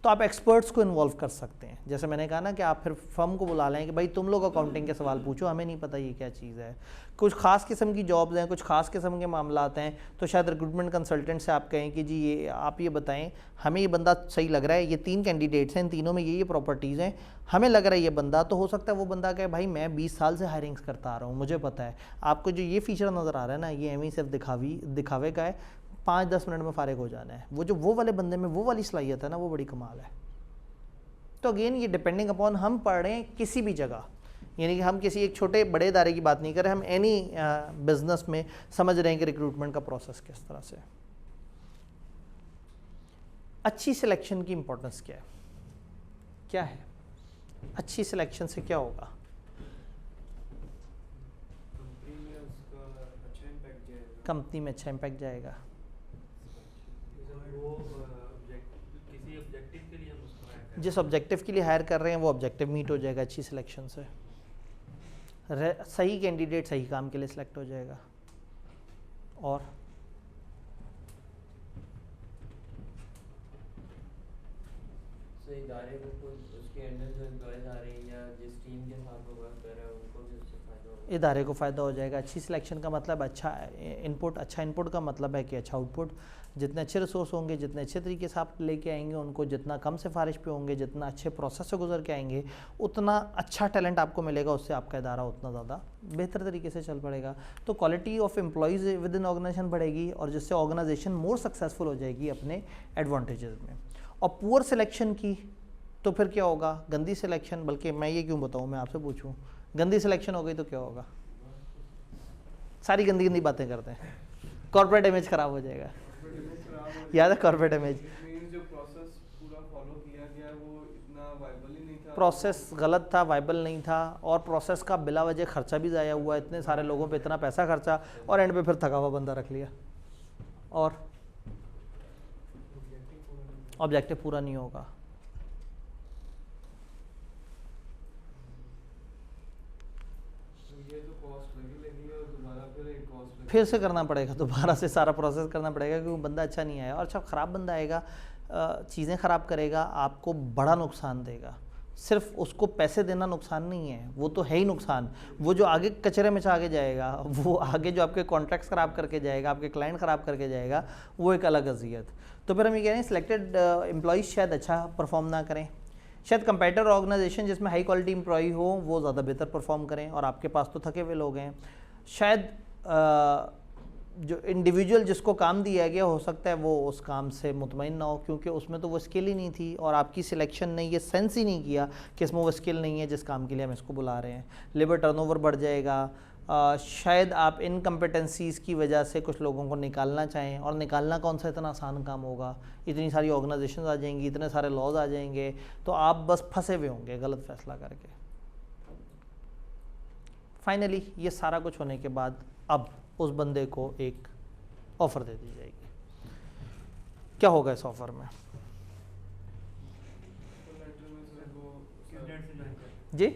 तो आप एक्सपर्ट्स को इन्वॉल्व कर सकते हैं, जैसे मैंने कहा ना कि आप फिर फर्म को बुला लें कि भाई तुम लोग अकाउंटिंग के सवाल पूछो, हमें नहीं पता ये क्या चीज़ है। कुछ खास किस्म की जॉब्स हैं, कुछ खास किस्म के मामलात हैं, तो शायद रिक्रूटमेंट कंसल्टेंट से आप कहें कि जी ये आप ये बताएं, हमें ये बंदा सही लग रहा है, ये 3 कैंडिडेट्स हैं, इन तीनों में ये प्रॉपर्टीज़ हैं, हमें लग रहा है ये बंदा, तो हो सकता है वो बंदा कहे भाई मैं 20 साल से हायरिंग्स करता आ रहा हूँ, मुझे पता है आपको जो ये फीचर नज़र आ रहा है ना, ये एम सिर्फ दिखावे का है, 5-10 मिनट में फारिग हो जाना है। वो वाले बंदे में वो वाली सलाहियत है ना, वो बड़ी कमाल है। तो अगेन ये डिपेंडिंग अपॉन हम पढ़ रहे हैं किसी भी जगह, यानी कि हम किसी एक छोटे बड़े इदारे की बात नहीं कर रहे, हम एनी बिजनेस में समझ रहे हैं कि रिक्रूटमेंट का प्रोसेस किस तरह से। अच्छी सिलेक्शन की इंपॉर्टेंस क्या है? अच्छी सिलेक्शन से क्या होगा? कंपनी में उसका अच्छा इम्पैक्ट जाएगा। कंपनी में अच्छा इम्पैक्ट जाएगा। वो किसी ऑब्जेक्टिव के लिए हम उसको hire करें। जिस ऑब्जेक्टिव के लिए हायर कर रहे हैं वो ऑब्जेक्टिव मीट हो जाएगा अच्छी सिलेक्शन से। सही कैंडिडेट सही काम के लिए सिलेक्ट हो जाएगा। और इदारे को उसके अंडर जो एम्प्लॉयज आ रहे हैं या जिस टीम के साथ वो वर्क कर रहा है उनको भी उससे फ़ायदा होगा। इदारे को फ़ायदा हो जाएगा। अच्छी सिलेक्शन का मतलब अच्छा इनपुट का मतलब है कि अच्छा आउटपुट। जितने अच्छे रिसोर्स होंगे, जितने अच्छे तरीके से आप लेके आएंगे उनको, जितना कम सिफारिश पे होंगे, जितना अच्छे प्रोसेस से गुजर के आएंगे, उतना अच्छा टैलेंट आपको मिलेगा, उससे आपका इदारा उतना ज़्यादा बेहतर तरीके से चल पड़ेगा। तो quality of employees within organization बढ़ेगी और जिससे ऑर्गेनाइजेशन मोर सक्सेसफुल हो जाएगी अपने एडवांटेजेस में। और पुअर सिलेक्शन की तो फिर क्या होगा? गंदी सिलेक्शन, बल्कि मैं ये क्यों बताऊँ, मैं आपसे पूछूं, गंदी सिलेक्शन हो गई तो क्या होगा? सारी गंदी गंदी बातें करते हैं, कॉर्पोरेट इमेज ख़राब हो जाएगा। याद है कॉर्पोरेट इमेज? जो प्रोसेस पूरा फॉलो किया गया वो इतना वाइबल ही नहीं था। प्रोसेस गलत था, वाइबल नहीं था, और प्रोसेस का बिला वजह खर्चा भी ज़ाया हुआ, इतने सारे लोगों पे इतना पैसा खर्चा, और एंड पे फिर थका हुआ बंदा रख लिया और ऑब्जेक्टिव पूरा नहीं होगा। ये तो कॉस्ट लगी और दोबारा फिर एक कॉस्ट फिर से करना पड़ेगा, दोबारा से सारा प्रोसेस करना पड़ेगा क्योंकि बंदा अच्छा नहीं आया, और अच्छा ख़राब बंदा आएगा, चीज़ें ख़राब करेगा, आपको बड़ा नुकसान देगा। सिर्फ उसको पैसे देना नुकसान नहीं है, वो तो है ही नुकसान। वो जो आगे कचरे में आगे जाएगा, वो आगे जो आपके कॉन्ट्रैक्ट्स ख़राब करके जाएगा, आपके क्लाइंट ख़राब करके जाएगा, वो एक अलग अजियत। तो फिर हम ये कह रहे हैं सिलेक्टेड एम्प्लॉइज़ शायद अच्छा परफॉर्म ना करें, शायद कंपेटिटर ऑर्गेनाइजेशन जिसमें हाई क्वालिटी एम्प्लॉई हो वो ज़्यादा बेहतर परफॉर्म करें, और आपके पास तो थके हुए लोग हैं। शायद जो इंडिविजुअल जिसको काम दिया गया हो सकता है वो उस काम से मुतमईन ना हो, क्योंकि उसमें तो वो स्किल ही नहीं थी, और आपकी सिलेक्शन ने ये सेंस ही नहीं किया कि इसमें वो स्किल नहीं है जिस काम के लिए हम इसको बुला रहे हैं। लेबर टर्नओवर बढ़ जाएगा। शायद आप इनकम्पिटेंसीज़ की वजह से कुछ लोगों को निकालना चाहें, और निकालना कौन सा इतना आसान काम होगा, इतनी सारी ऑर्गेनाइजेशंस आ जाएंगी, इतने सारे लॉज आ जाएंगे, तो आप बस फंसे हुए होंगे गलत फैसला करके। फाइनली ये सारा कुछ होने के बाद अब उस बंदे को एक ऑफ़र दे दी जाएगी। क्या होगा इस ऑफ़र में? जी,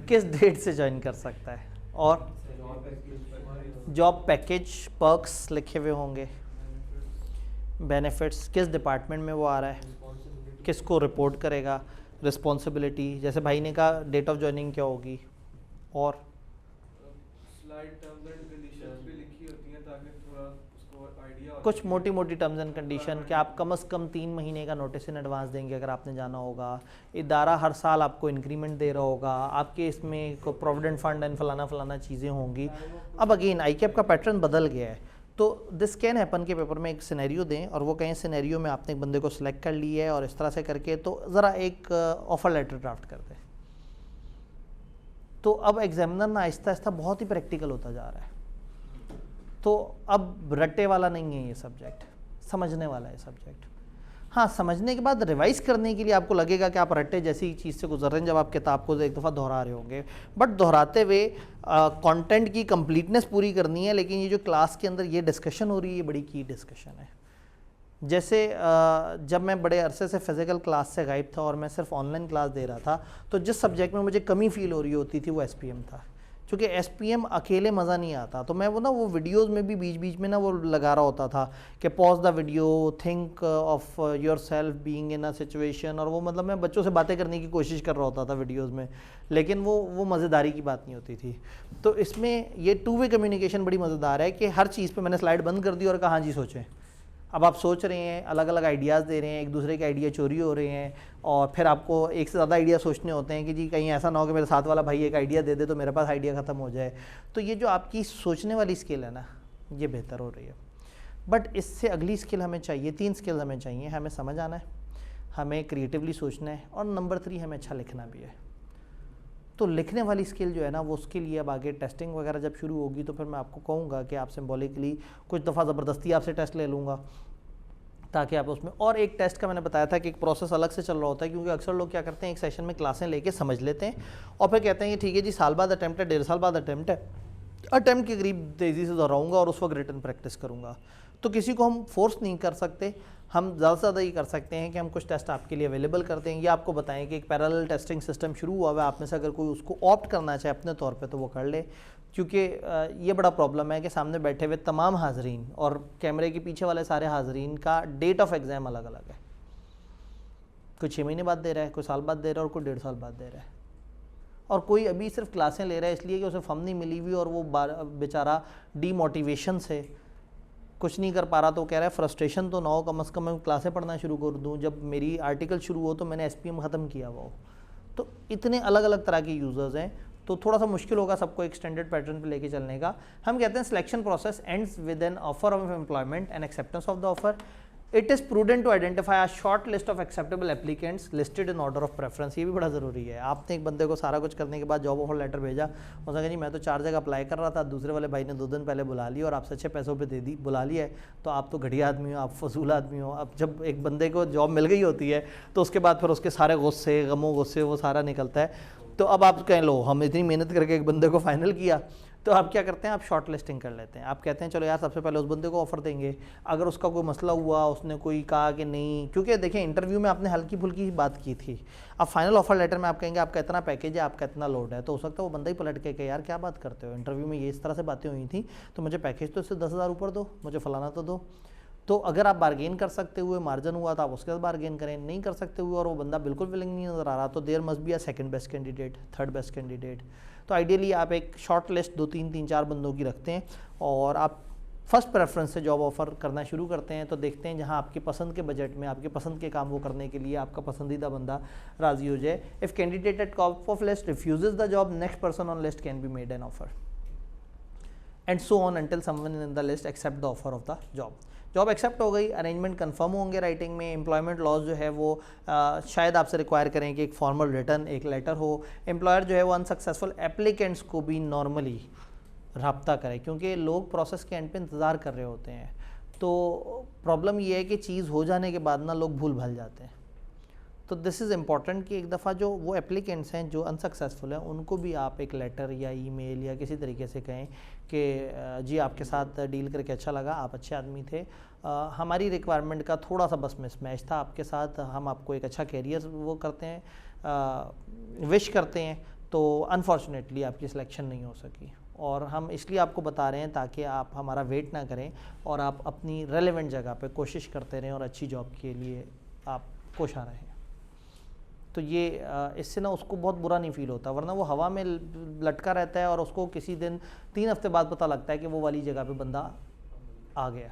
किस डेट से ज्वाइन कर सकता है, और जॉब पैकेज पर्क्स लिखे हुए होंगे, बेनिफिट्स, किस डिपार्टमेंट में वो आ रहा है, किसको रिपोर्ट करेगा, रिस्पॉन्सिबिलिटी, जैसे भाई ने कहा डेट ऑफ ज्वाइनिंग क्या होगी, और कुछ मोटी मोटी टर्म्स एंड कंडीशन कि आप कम से कम 3 महीने का नोटिस इन एडवांस देंगे अगर आपने जाना होगा। इदारा हर साल आपको इंक्रीमेंट दे रहा होगा, आपके इसमें को प्रोविडेंट फंड एंड फलाना फलाना चीज़ें होंगी। अब अगेन आईकैप का पैटर्न बदल गया है, तो दिस कैन हैपन के पेपर में एक सिनेरियो दें और वो कहें सिनेरियो में आपने एक बंदे को सिलेक्ट कर लिया है और इस तरह से करके तो ज़रा एक ऑफ़र लेटर ड्राफ्ट कर दें। तो अब एग्जामिनर ना आहिस्ता आहिस्ता बहुत ही प्रैक्टिकल होता जा रहा है। तो अब रट्टे वाला नहीं है ये सब्जेक्ट, समझने वाला है सब्जेक्ट। हाँ, समझने के बाद रिवाइज करने के लिए आपको लगेगा कि आप रट्टे जैसी चीज़ से गुजर रहे हैं जब आप किताब को एक दफ़ा दोहरा रहे होंगे, बट दोहराते हुए कंटेंट की कंप्लीटनेस पूरी करनी है। लेकिन ये जो क्लास के अंदर ये डिस्कशन हो रही है, ये बड़ी की डिस्कशन है। जैसे जब मैं बड़े अरसे से फ़िज़िकल क्लास से गायब था और मैं सिर्फ ऑनलाइन क्लास दे रहा था, तो जिस सब्जेक्ट में मुझे कमी फ़ील हो रही होती थी वो SPM था। क्योंकि SPM अकेले मज़ा नहीं आता, तो मैं वो वीडियोस में भी बीच बीच में ना वो लगा रहा होता था कि pause the video, think of your self being in a situation, और वो मतलब मैं बच्चों से बातें करने की कोशिश कर रहा होता था वीडियोस में, लेकिन वो मज़ेदारी की बात नहीं होती थी। तो इसमें ये 2 वे कम्युनिकेशन बड़ी मज़ेदार है कि हर चीज़ पर मैंने स्लाइड बंद कर दी और कहा हाँ जी सोचें। अब आप सोच रहे हैं, अलग अलग आइडियाज़ दे रहे हैं, एक दूसरे के आइडिया चोरी हो रहे हैं, और फिर आपको एक से ज़्यादा आइडिया सोचने होते हैं कि जी कहीं ऐसा ना हो कि मेरे साथ वाला भाई एक आइडिया दे दे तो मेरे पास आइडिया ख़त्म हो जाए। तो ये जो आपकी सोचने वाली स्किल है ना, ये बेहतर हो रही है। बट इससे अगली स्किल हमें चाहिए, 3 स्किल हमें चाहिए। हमें समझ आना है, हमें क्रिएटिवली सोचना है, और नंबर 3 हमें अच्छा लिखना भी है। तो लिखने वाली स्किल जो है ना, वो उसके लिए अब आगे टेस्टिंग वगैरह जब शुरू होगी तो फिर मैं आपको कहूँगा कि आप सिंबॉलिकली कुछ दफ़ा ज़बरदस्ती आपसे टेस्ट ले लूँगा ताकि आप उसमें, और एक टेस्ट का मैंने बताया था कि एक प्रोसेस अलग से चल रहा होता है। क्योंकि अक्सर लोग क्या करते हैं, एक सेशन में क्लासें लेके समझ लेते हैं और फिर कहते हैं कि ठीक है जी साल बाद अटैम्प्ट है, 1.5 साल बाद अटैम्प्ट है, अटैम्प्ट के करीब तेज़ी से दोहराऊँगा और उस वक्त रिटन प्रैक्टिस करूँगा। तो किसी को हम फोर्स नहीं कर सकते, हम ज़्यादा से ज़्यादा ये कर सकते हैं कि हम कुछ टेस्ट आपके लिए अवेलेबल करते हैं, या आपको बताएं कि एक पैरेलल टेस्टिंग सिस्टम शुरू हुआ है, आप में से अगर कोई उसको ऑप्ट करना चाहे अपने तौर पे तो वो कर ले। क्योंकि ये बड़ा प्रॉब्लम है कि सामने बैठे हुए तमाम हाजरीन और कैमरे के पीछे वाले सारे हाजरीन का डेट ऑफ एग्ज़ाम अलग अलग है। कोई 6 महीने बाद दे रहा है, कोई साल बाद दे रहा है, और कोई 1.5 साल बाद दे रहा है, और कोई अभी सिर्फ क्लासें ले रहा है इसलिए कि उसे फम नहीं मिली हुई और वो बेचारा डीमोटिवेशन से कुछ नहीं कर पा रहा, तो कह रहा है फ्रस्ट्रेशन तो ना हो, कम से कम मैं क्लासें पढ़ना शुरू कर दूँ, जब मेरी आर्टिकल शुरू हो तो मैंने SPM ख़त्म किया हुआ हो। तो इतने अलग अलग तरह के यूज़र्स हैं, तो थोड़ा सा मुश्किल होगा सबको एक स्टैंडर्ड पैटर्न पे लेके चलने का। हम कहते हैं selection process ends with an offer of employment and acceptance of the offer. It is prudent to identify a short list of acceptable applicants listed in order of preference. ये भी बड़ा ज़रूरी है। आपने एक बंदे को सारा कुछ करने के बाद जॉब ऑफर लेटर भेजा, उसने कहा जी मैं तो 4 जगह अप्लाई कर रहा था, दूसरे वाले भाई ने 2 दिन पहले बुला लिया और आपसे अच्छे पैसों पे दे दी, बुला लिया है, तो आप तो घटिया आदमी हो, आप फजूल आदमी हो। अब जब एक बंदे को जॉब मिल गई होती है तो उसके बाद फिर उसके सारे गुस्से, गमों गुस्से वो सारा निकलता है। तो अब आप कह लो हम इतनी मेहनत करके एक बंदे को फाइनल किया, तो आप क्या करते हैं, आप शॉर्ट लिस्टिंग कर लेते हैं। आप कहते हैं चलो यार सबसे पहले उस बंदे को ऑफर देंगे, अगर उसका कोई मसला हुआ, उसने कोई कहा कि नहीं, क्योंकि देखें इंटरव्यू में आपने हल्की फुल्की बात की थी, अब फाइनल ऑफर लेटर में आप कहेंगे आपका इतना पैकेज है, आपका इतना लोड है, तो हो सकता है वो बंदा ही पलट के कहे यार क्या बात करते हो, इंटरव्यू में ये इस तरह से बातें हुई थी, तो मुझे पैकेज तो इससे 10,000 ऊपर दो, मुझे फलाना तो दो। तो अगर आप बार्गेन कर सकते हुए, मार्जिन हुआ तो आप उसके साथ बार्गेन करें, नहीं कर सकते हुए और वो बंदा बिल्कुल विलिंग नहीं नज़र आ रहा, तो there must be a second best candidate, third best candidate. तो आइडियली आप एक शॉर्ट लिस्ट 2-3 बंदों की रखते हैं और आप फर्स्ट प्रेफरेंस से जॉब ऑफर करना शुरू करते हैं। तो देखते हैं जहां आपकी पसंद के बजट में, आपके पसंद के काम वो करने के लिए आपका पसंदीदा बंदा राज़ी हो जाए। If candidate at top of list refuses the job, next person on list can be made an offer and so on until someone in the list accept the offer of the job. Job accept हो गई, अरेंजमेंट कंफर्म होंगे राइटिंग में। एम्प्लॉयमेंट लॉज जो है वो शायद आपसे रिक्वायर करें कि एक फॉर्मल रिटर्न एक लेटर हो। एम्प्लॉयर जो है वो अनसक्सेसफुल एप्लीकेंट्स को भी नॉर्मली रब्ता करें, क्योंकि लोग प्रोसेस के एंड पे इंतज़ार कर रहे होते हैं। तो प्रॉब्लम ये है कि चीज़ हो जाने के बाद ना लोग भूल भाल जाते हैं। तो दिस इज़ इम्पॉर्टेंट कि एक दफ़ा जो वो एप्लीकेंट्स हैं जो अनसक्सेसफुल हैं उनको भी आप एक लेटर या ईमेल या किसी तरीके से कहें कि जी आपके साथ डील करके अच्छा लगा, आप अच्छे आदमी थे, हमारी रिक्वायरमेंट का थोड़ा सा बस मिसमैच था आपके साथ, हम आपको एक अच्छा कैरियर वो करते हैं, विश करते हैं, तो अनफॉर्चुनेटली आपकी सिलेक्शन नहीं हो सकी और हम इसलिए आपको बता रहे हैं ताकि आप हमारा वेट ना करें और आप अपनी रेलेवेंट जगह पे कोशिश करते रहें और अच्छी जॉब के लिए आप कोशा रहें। तो ये इससे ना उसको बहुत बुरा नहीं फील होता, वरना वो हवा में लटका रहता है और उसको किसी दिन 3 हफ्ते बाद पता लगता है कि वो वाली जगह पे बंदा आ गया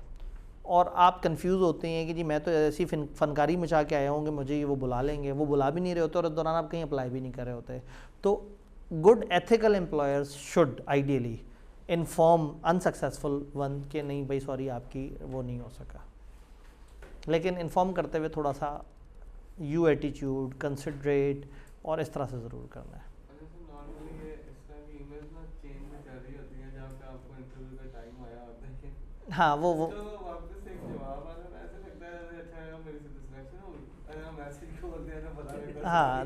और आप कंफ्यूज होते हैं कि जी मैं तो ऐसी फनकारी मचा के आया हूँ कि मुझे ये वो बुला लेंगे, वो बुला भी नहीं रहे होते और इस दौरान आप कहीं अप्लाई भी नहीं कर रहे होते। तो good ethical employers should ideally inform unsuccessful one के नहीं भाई सॉरी आपकी वो नहीं हो सका, लेकिन इन्फॉर्म करते हुए थोड़ा सा यू एटीट्यूड कंसिडरेट और इस तरह से ज़रूर करना है। अच्छा सर, नॉर्मली ये इस तरह की ईमेल्स ना चेंज में कर रही होती हैं जहाँ पे आपको इंटरव्यू का टाइम आया होता है, हाँ वो तो वापस एक जवाब आ रहा है, ऐसा लगता है अरे अच्छा यार मेरी से सिलेक्शन हो गई, अरे हम ऐसे ही बोल दिया ना पता नहीं। हाँ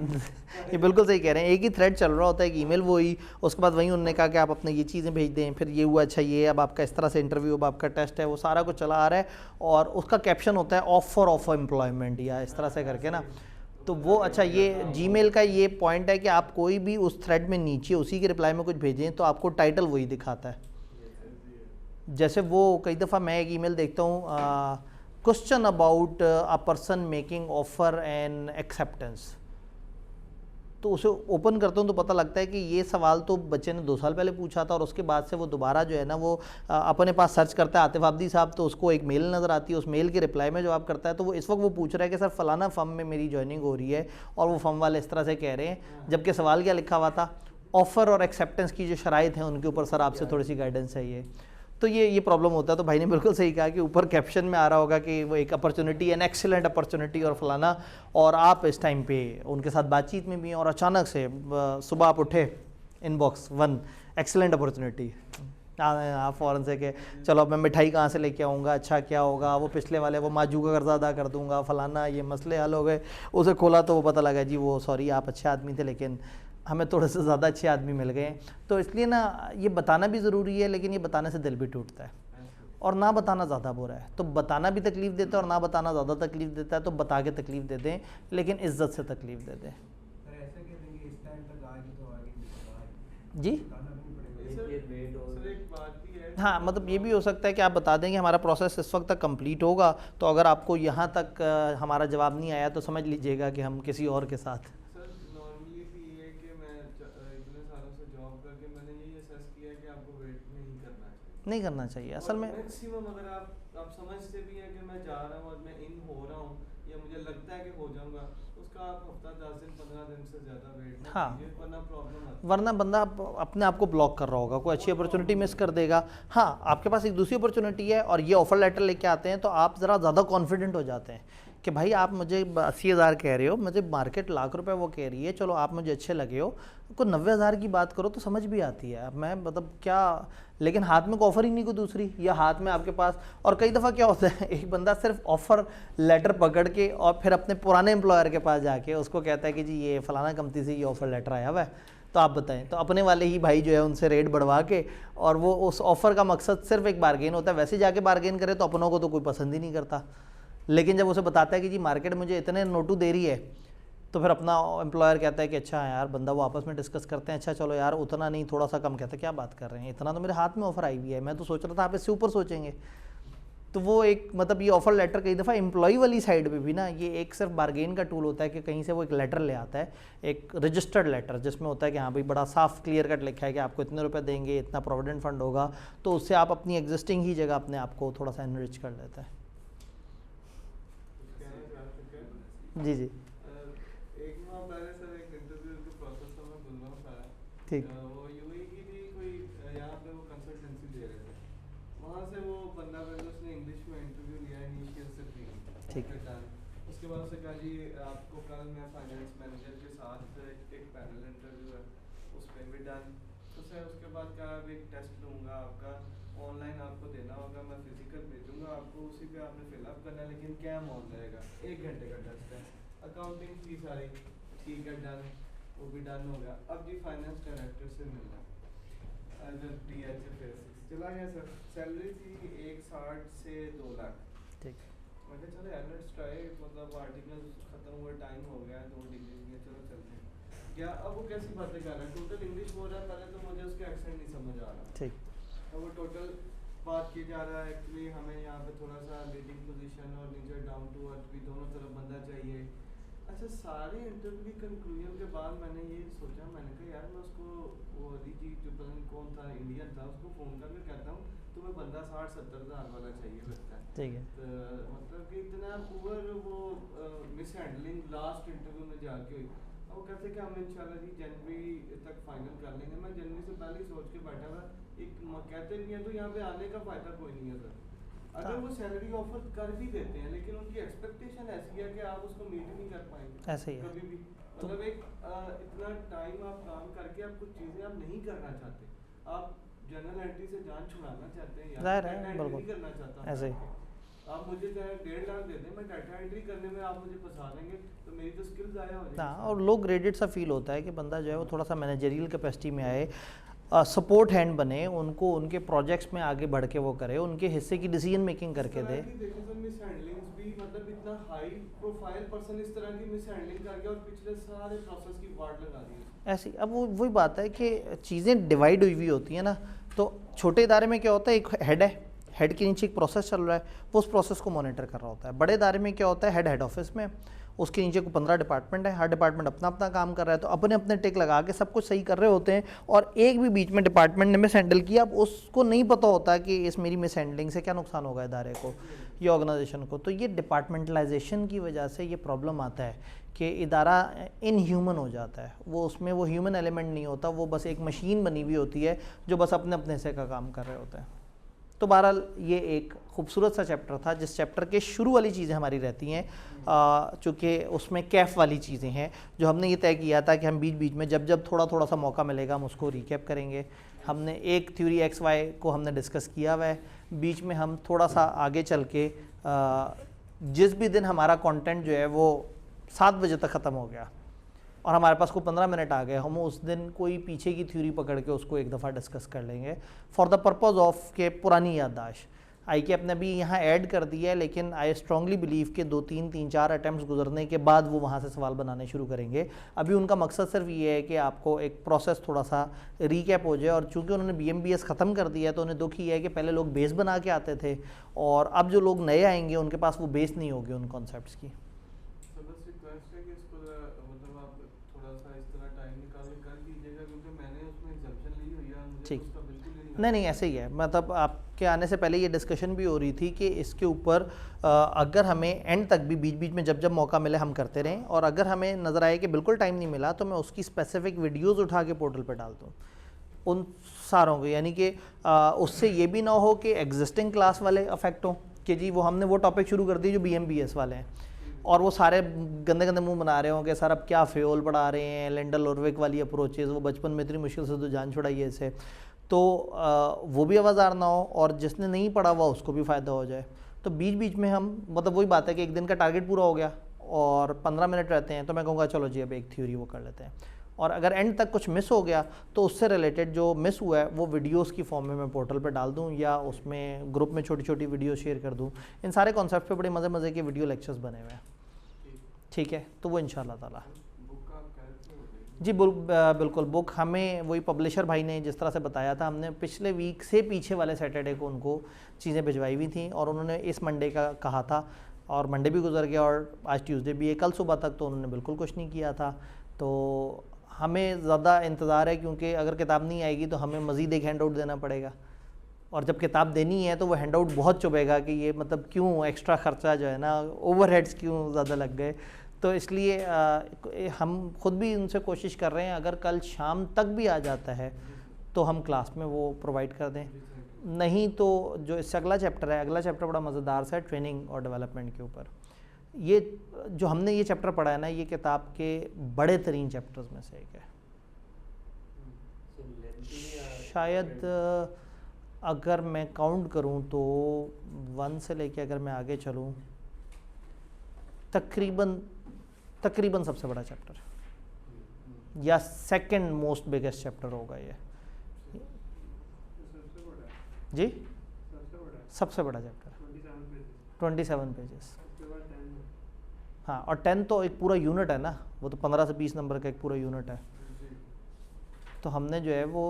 ये बिल्कुल सही कह रहे हैं, एक ही थ्रेड चल रहा होता है, एक ईमेल वही, उसके बाद वहीं उन्होंने कहा कि आप अपने ये चीज़ें भेज दें, फिर ये हुआ अच्छा ये अब आपका इस तरह से इंटरव्यू, अब आपका टेस्ट है, वो सारा कुछ चला आ रहा है और उसका कैप्शन होता है ऑफर ऑफ एम्प्लॉयमेंट या इस तरह से करके ना। तो वो अच्छा ये जीमेल का ये पॉइंट है कि आप कोई भी उस थ्रेड में नीचे उसी के रिप्लाई में कुछ भेजें तो आपको टाइटल वही दिखाता है। जैसे वो कई दफ़ा मैं एक ईमेल देखता हूँ, question about a person making offer and acceptance, तो उसे ओपन करता हूँ तो पता लगता है कि ये सवाल तो बच्चे ने 2 साल पहले पूछा था और उसके बाद से वो दोबारा जो है ना वो अपने पास सर्च करता है आतिफ आब्दी साहब, तो उसको एक मेल नज़र आती है, उस मेल के रिप्लाई में जवाब करता है, तो वो इस वक्त वो पूछ रहा है कि सर फलाना फर्म में मेरी ज्वाइनिंग हो रही है और वो फर्म वाले इस तरह से कह रहे हैं, जबकि सवाल क्या लिखा हुआ था, ऑफ़र और एक्सेप्टेंस की जो शराइत हैं उनके ऊपर सर आपसे थोड़ी सी गाइडेंस चाहिए। तो ये प्रॉब्लम होता है। तो भाई ने बिल्कुल सही कहा कि ऊपर कैप्शन में आ रहा होगा कि वो एक अपॉर्चुनिटी, एन एक्सीलेंट अपॉर्चुनिटी और फलाना, और आप इस टाइम पे उनके साथ बातचीत में भी हैं और अचानक से सुबह आप उठे, इनबॉक्स 1 एक्सीलेंट अपॉर्चुनिटी, आप फ़ौरन से कि चलो अब मैं मिठाई कहाँ से लेके आऊँगा, अच्छा क्या होगा, वो पिछले वाले वो माजू का कर्जा अदा कर दूँगा, फलाना ये मसले हल हो गए। उसे खोला तो वो पता लगा जी वो सॉरी आप अच्छे आदमी थे लेकिन हमें थोड़े से ज़्यादा अच्छे आदमी मिल गए। तो इसलिए ना ये बताना भी ज़रूरी है, लेकिन ये बताने से दिल भी टूटता है, और ना बताना ज़्यादा बुरा है। तो बताना भी तकलीफ़ देता है और ना बताना ज़्यादा तकलीफ़ देता है, तो बता के तकलीफ़ दे दें लेकिन इज़्ज़त से तकलीफ़ दे दें। जी सर एक बात भी है, हाँ, मतलब ये भी हो सकता है कि आप बता दें कि हमारा प्रोसेस इस वक्त तक कंप्लीट होगा, तो अगर आपको यहाँ तक हमारा जवाब नहीं आया तो समझ लीजिएगा कि हम किसी और के साथ। सर नॉर्मली भी ये है कि मैं इतने सालों से जॉब करके मैंने यही असेस किया है कि आपको वेट नहीं करना चाहिए। नहीं करना चाहिए असल में। मैक्सिमम अगर आप समझते भी हैं कि मैं जा रहा हूँ और मैं इन हो रहा हूँ या मुझे लगता है कि हो जाऊँगा, उसका आप हफ्ता 10 दिन 15 दिन से ज़्यादा वेट ना हाँ। कीजिए, वरना प्रॉब्लम आती है। वरना बंदा अपने आप को ब्लॉक कर रहा होगा, कोई अच्छी अपॉर्चुनिटी मिस कर देगा। हाँ, आपके पास एक दूसरी अपॉर्चुनिटी है और ये ऑफर लेटर लेके आते हैं तो आप ज़रा ज़्यादा कॉन्फिडेंट हो जाते हैं कि भाई आप मुझे 80,000 कह रहे हो, मुझे मार्केट लाख रुपए वो कह रही है, चलो आप मुझे अच्छे लगे हो, कोई 90,000 की बात करो तो समझ भी आती है। मैं मतलब क्या, लेकिन हाथ में कोई ऑफ़र ही नहीं कोई दूसरी, या हाथ में आपके पास। और कई दफ़ा क्या होता है, एक बंदा सिर्फ ऑफ़र लेटर पकड़ के और फिर अपने पुराने एम्प्लॉयर के पास जाके उसको कहता है कि जी ये फ़लाना कंपनी से ये ऑफ़र लेटर आया हुआ है, तो आप बताएं। तो अपने वाले ही भाई जो है उनसे रेट बढ़वा के, और वो उस ऑफ़र का मकसद सिर्फ एक बारगेन होता है। वैसे जाके बारगेन करे तो अपनों को तो कोई पसंद ही नहीं करता, लेकिन जब उसे बताता है कि जी मार्केट मुझे इतने नोटू दे रही है, तो फिर अपना एम्प्लॉयर कहता है कि अच्छा यार, बंदा वो आपस में डिस्कस करते हैं, अच्छा चलो यार उतना नहीं थोड़ा सा कम, कहता है क्या बात कर रहे हैं, इतना तो मेरे हाथ में ऑफ़र आई हुई है, मैं तो सोच रहा था आप इससे ऊपर सोचेंगे। तो वो एक मतलब ये ऑफ़र लेटर कई दफ़ा एम्प्लॉय वाली साइड पे भी ना ये एक सिर्फ बारगेन का टूल होता है कि कहीं से वो एक लेटर ले आता है, एक रजिस्टर्ड लेटर, जिसमें होता है कि हाँ भाई बड़ा साफ क्लियर कट लिखा है कि आपको इतने रुपए देंगे, इतना प्रोविडेंट फंड होगा, तो उससे आप अपनी एग्जिस्टिंग ही जगह अपने आप को थोड़ा सा एनरिच कर लेते हैं। जी जी एक माह पहले सर एक इंटरव्यू के प्रोसेस में मैं बोल रहा हूँ सारा, ठीक। वो यूएई की थी कोई, यहाँ पे वो कंसल्टेंसी दे रहे थे, वहाँ से वो बंदा पहले उसने इंग्लिश में इंटरव्यू लिया इनिशियल से ठीक। उसके बाद उसने कहा जी आपको कल मैं फाइनेंस मैनेजर के साथ एक पैनल इंटरव्यू है, उस पर भी डन। तो सर उसके बाद कहा अब एक टेस्ट लूँगा आपका, ऑनलाइन आपको देना होगा, मैं फिजिकल भेजूँगा आपको, उसी पे आपने फिलअप करना है, लेकिन कैम ऑन रहेगा, 1 घंटे का टेस्ट है, अकाउंटिंग फीस सारी ठीक है, डन, वो भी डन हो गया। अब जी फाइनेंस डायरेक्टर से मिलना, चला गया सर, सैलरी थी 160 से 2 लाख। ठीक। मैं कहा चलो यार लेट्स ट्राई, मतलब आर्टिकल खत्म हुआ, टाइम हो गया, 2 डिग्री में, चलो चलते हैं क्या। अब वो कैसी बातें कर रहा है, टोटल इंग्लिश बोल रहा है, पहले तो मुझे उसका एक्सेंट नहीं समझ आ रहा। ठीक। अब वो टोटल बात की जा रहा है, एक्चुअली हमें यहाँ पे थोड़ा सा लीडिंग पोजीशन और नीचे डाउन टू अर्थ भी दोनों तरफ बंदा चाहिए। अच्छा, सारे इंटरव्यू की कंक्लूजन के बाद मैंने ये सोचा, मैंने कहा यार मैं उसको, वो अरिजीत जो पता नहीं कौन था इंडियन था, उसको फ़ोन करके कहता हूँ तुम्हें बंदा 60-70 हज़ार वाला चाहिए लगता है। ठीक है। तो मतलब कि इतना पुअर वो मिस हैंडलिंग लास्ट इंटरव्यू में जाके हुई। वो कहते कि हम इंशाल्लाह जी जनवरी तक फाइनल कर लेंगे। मैं जनवरी से पहले ही सोच के बैठा था, कहते नहीं है तो यहाँ पे आने का फायदा कोई नहीं है सर। अगर वो सैलरी ऑफर कर भी देते हैं लेकिन उनकी एक्सपेक्टेशन ऐसी है कि आप उसको मीट नहीं कर पाएंगे ऐसे ही है। कभी भी। मतलब एक इतना टाइम आप काम करके आप कुछ चीज़ें आप नहीं करना चाहते, आप जर्नल एंट्री से जान छुड़ाना चाहते हैं, जाहिर है, डाटा एंट्री बिल्कुल। नहीं करना चाहता। ऐसे ही। आप मुझे चाहे 1.5 लाख दे दें, मैं डाटा एंट्री करने में आप मुझे फंसा देंगे तो मेरी तो स्किल ज़ाया हो जाएगी। हाँ, और लो ग्रेडेड सा फील होता है कि बंदा जो है वो थोड़ा सा मैनेजरियल कैपेसिटी में आए, सपोर्ट हैंड बने, उनको उनके प्रोजेक्ट्स में आगे बढ़ के वो करे, उनके हिस्से की डिसीजन मेकिंग करके दे। मिस हैंडलिंग्स भी मतलब इतना हाई प्रोफाइल पर्सन इस तरह की मिस हैंडलिंग करके और पिछले सारे प्रोसेस की वाट लगा दी है। ऐसी अब वो वही बात है कि चीज़ें डिवाइड हुई हुई होती हैं ना। तो छोटे इदारे में क्या होता है, एक हेड है, हेड के नीचे एक प्रोसेस चल रहा है, वो उस प्रोसेस को मॉनिटर कर रहा होता है। बड़े इदारे में क्या होता है, हेड ऑफिस में, उसके नीचे को 15 डिपार्टमेंट है, हर डिपार्टमेंट अपना अपना काम कर रहा है, तो अपने अपने टिक लगा के सब कुछ सही कर रहे होते हैं। और एक भी बीच में डिपार्टमेंट ने मिस हैंडल किया, अब उसको नहीं पता होता कि इस मेरी मिस हैंडलिंग से क्या नुकसान होगा इदारे को या ऑर्गेनाइजेशन को। तो ये डिपार्टमेंटलाइजेशन की वजह से ये प्रॉब्लम आता है कि इदारा इनह्यूमन हो जाता है। वो उसमें वो ह्यूमन एलिमेंट नहीं होता, वो बस एक मशीन बनी हुई होती है जो बस अपने अपने हिस्से का काम कर रहे होते हैं। तो बहरहाल ये एक खूबसूरत सा चैप्टर था, जिस चैप्टर के शुरू वाली चीज़ें हमारी रहती हैं, चूँकि उसमें कैफ वाली चीज़ें हैं जो हमने ये तय किया था कि हम बीच बीच में जब जब थोड़ा थोड़ा सा मौका मिलेगा हम उसको रिकैप करेंगे। हमने एक थ्योरी XY को हमने डिस्कस किया हुआ है, बीच में हम थोड़ा सा आगे चल के जिस भी दिन हमारा कंटेंट जो है वो 7 बजे तक ख़त्म हो गया और हमारे पास को 15 मिनट आ गए, हम उस दिन कोई पीछे की थ्योरी पकड़ के उसको एक दफ़ा डिस्कस कर लेंगे फॉर द पर्पज़ ऑफ के पुरानी याददाश्त। ICAP ने भी यहाँ ऐड कर दिया है, लेकिन आई स्ट्रांगली बिलीव के 2-3-4 अटैम्प्ट्स गुजरने के बाद वो वहाँ से सवाल बनाने शुरू करेंगे। अभी उनका मकसद सिर्फ ये है कि आपको एक प्रोसेस थोड़ा सा रिकैप हो जाए। और चूँकि उन्होंने BMBS ख़त्म कर दिया है तो उन्हें दुख ये है कि पहले लोग बेस बना के आते थे और अब जो लोग नए आएंगे उनके पास वो बेस नहीं होगी उन कॉन्सेप्ट्स की। ठीक, नहीं ऐसे ही है। मतलब आपके आने से पहले ये डिस्कशन भी हो रही थी कि इसके ऊपर अगर हमें एंड तक भी बीच बीच में जब जब मौका मिले हम करते रहें, और अगर हमें नज़र आए कि बिल्कुल टाइम नहीं मिला तो मैं उसकी स्पेसिफिक वीडियोज़ उठा के पोर्टल पर डाल दूँ उन सारों को। यानी कि उससे ये भी ना हो कि एग्जिस्टिंग क्लास वाले अफेक्ट हों कि जी वो हमने वो टॉपिक शुरू कर दिए जो BMBS वाले हैं और वो सारे गंदे गंदे मुंह बना रहे होंगे, सर अब क्या फ्योल पढ़ा रहे हैं, लेंडल ऑरविक वाली अप्रोचेज़, वो बचपन में इतनी मुश्किल से तो जान छुड़ाई है इसे। तो वो भी आवाज़ार ना हो और जिसने नहीं पढ़ा हुआ उसको भी फ़ायदा हो जाए। तो बीच बीच में हम मतलब वही बात है कि एक दिन का टारगेट पूरा हो गया और 15 मिनट रहते हैं तो मैं कहूँगा चलो जी अब एक थ्योरी वो कर लेते हैं। और अगर एंड तक कुछ मिस हो गया तो उससे रिलेटेड जो मिस हुआ है वो वीडियोस की फॉर्म में मैं पोर्टल पर डाल दूं या उसमें ग्रुप में छोटी छोटी वीडियो शेयर कर दूं। इन सारे कॉन्सेप्ट पे बड़े मज़े मज़े के वीडियो लेक्चर्स बने हुए हैं। ठीक है, तो वो इंशाल्लाह ताला जी बिल्कुल बुक हमें वही पब्लिशर भाई ने जिस तरह से बताया था, हमने पिछले वीक से पीछे वाले सैटरडे को उनको चीज़ें भिजवाई हुई थी और उन्होंने इस मंडे का कहा था और मंडे भी गुजर गया और आज ट्यूसडे भी है। कल सुबह तक तो उन्होंने बिल्कुल कुछ नहीं किया था। तो हमें ज़्यादा इंतज़ार है क्योंकि अगर किताब नहीं आएगी तो हमें मज़ीद एक हैंड आउट देना पड़ेगा और जब किताब देनी है तो वो हैंड आउट बहुत चुभेगा कि ये मतलब क्यों एक्स्ट्रा ख़र्चा जो है ना, ओवरहेड्स क्यों ज़्यादा लग गए। तो इसलिए हम खुद भी उनसे कोशिश कर रहे हैं अगर कल शाम तक भी आ जाता है तो हम क्लास में वो प्रोवाइड कर दें, नहीं तो जो इससे अगला चैप्टर है, अगला चैप्टर बड़ा मज़ेदार सा है ट्रेनिंग और डेवलपमेंट के ऊपर। ये जो हमने ये चैप्टर पढ़ा है ना, ये किताब के बड़े तरीन चैप्टर्स में से एक है। शायद अगर मैं काउंट करूं तो 1 से लेके अगर मैं आगे चलूं तकरीबन सबसे बड़ा चैप्टर या सेकंड मोस्ट बिगेस्ट चैप्टर होगा ये जी, सबसे बड़ा चैप्टर 27 पेजेस। हाँ, और 10 तो एक पूरा यूनिट है ना, वो तो 15 से 20 नंबर का एक पूरा यूनिट है। तो हमने जो है वो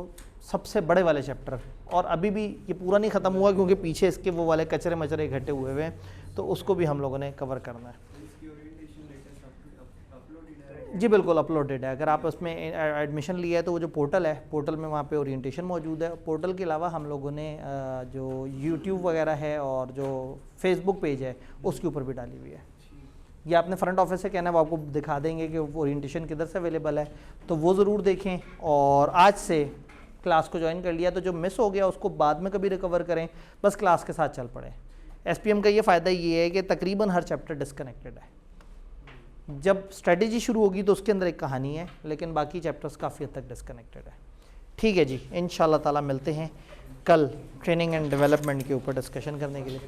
सबसे बड़े वाले चैप्टर, और अभी भी ये पूरा नहीं ख़त्म हुआ क्योंकि पीछे इसके वो वाले कचरे मचरे इकट्ठे हुए हुए हैं, तो उसको भी हम लोगों ने कवर करना है। जी बिल्कुल अपलोडेड है। अगर आप उसमें एडमिशन लिया है तो वो जो पोर्टल है, पोर्टल में वहाँ पे ओरिएंटेशन मौजूद है। पोर्टल के अलावा हम लोगों ने जो यूट्यूब वगैरह है और जो फेसबुक पेज है उसके ऊपर भी डाली हुई है। या आपने फ्रंट ऑफिस से कहना है वो आपको दिखा देंगे कि ओरिएंटेशन किधर से अवेलेबल है, तो वो ज़रूर देखें। और आज से क्लास को ज्वाइन कर लिया तो जो मिस हो गया उसको बाद में कभी रिकवर करें, बस क्लास के साथ चल पड़े। SPM का ये फ़ायदा ये है कि तकरीबन हर चैप्टर डिस्कनेक्टेड है। जब स्ट्रेटजी शुरू होगी तो उसके अंदर एक कहानी है, लेकिन बाकी चैप्टर्स काफ़ी हद तक डिस्कनेक्टेड है। ठीक है जी, इंशाल्लाह ताला मिलते हैं कल ट्रेनिंग एंड डेवलपमेंट के ऊपर डिस्कशन करने के लिए।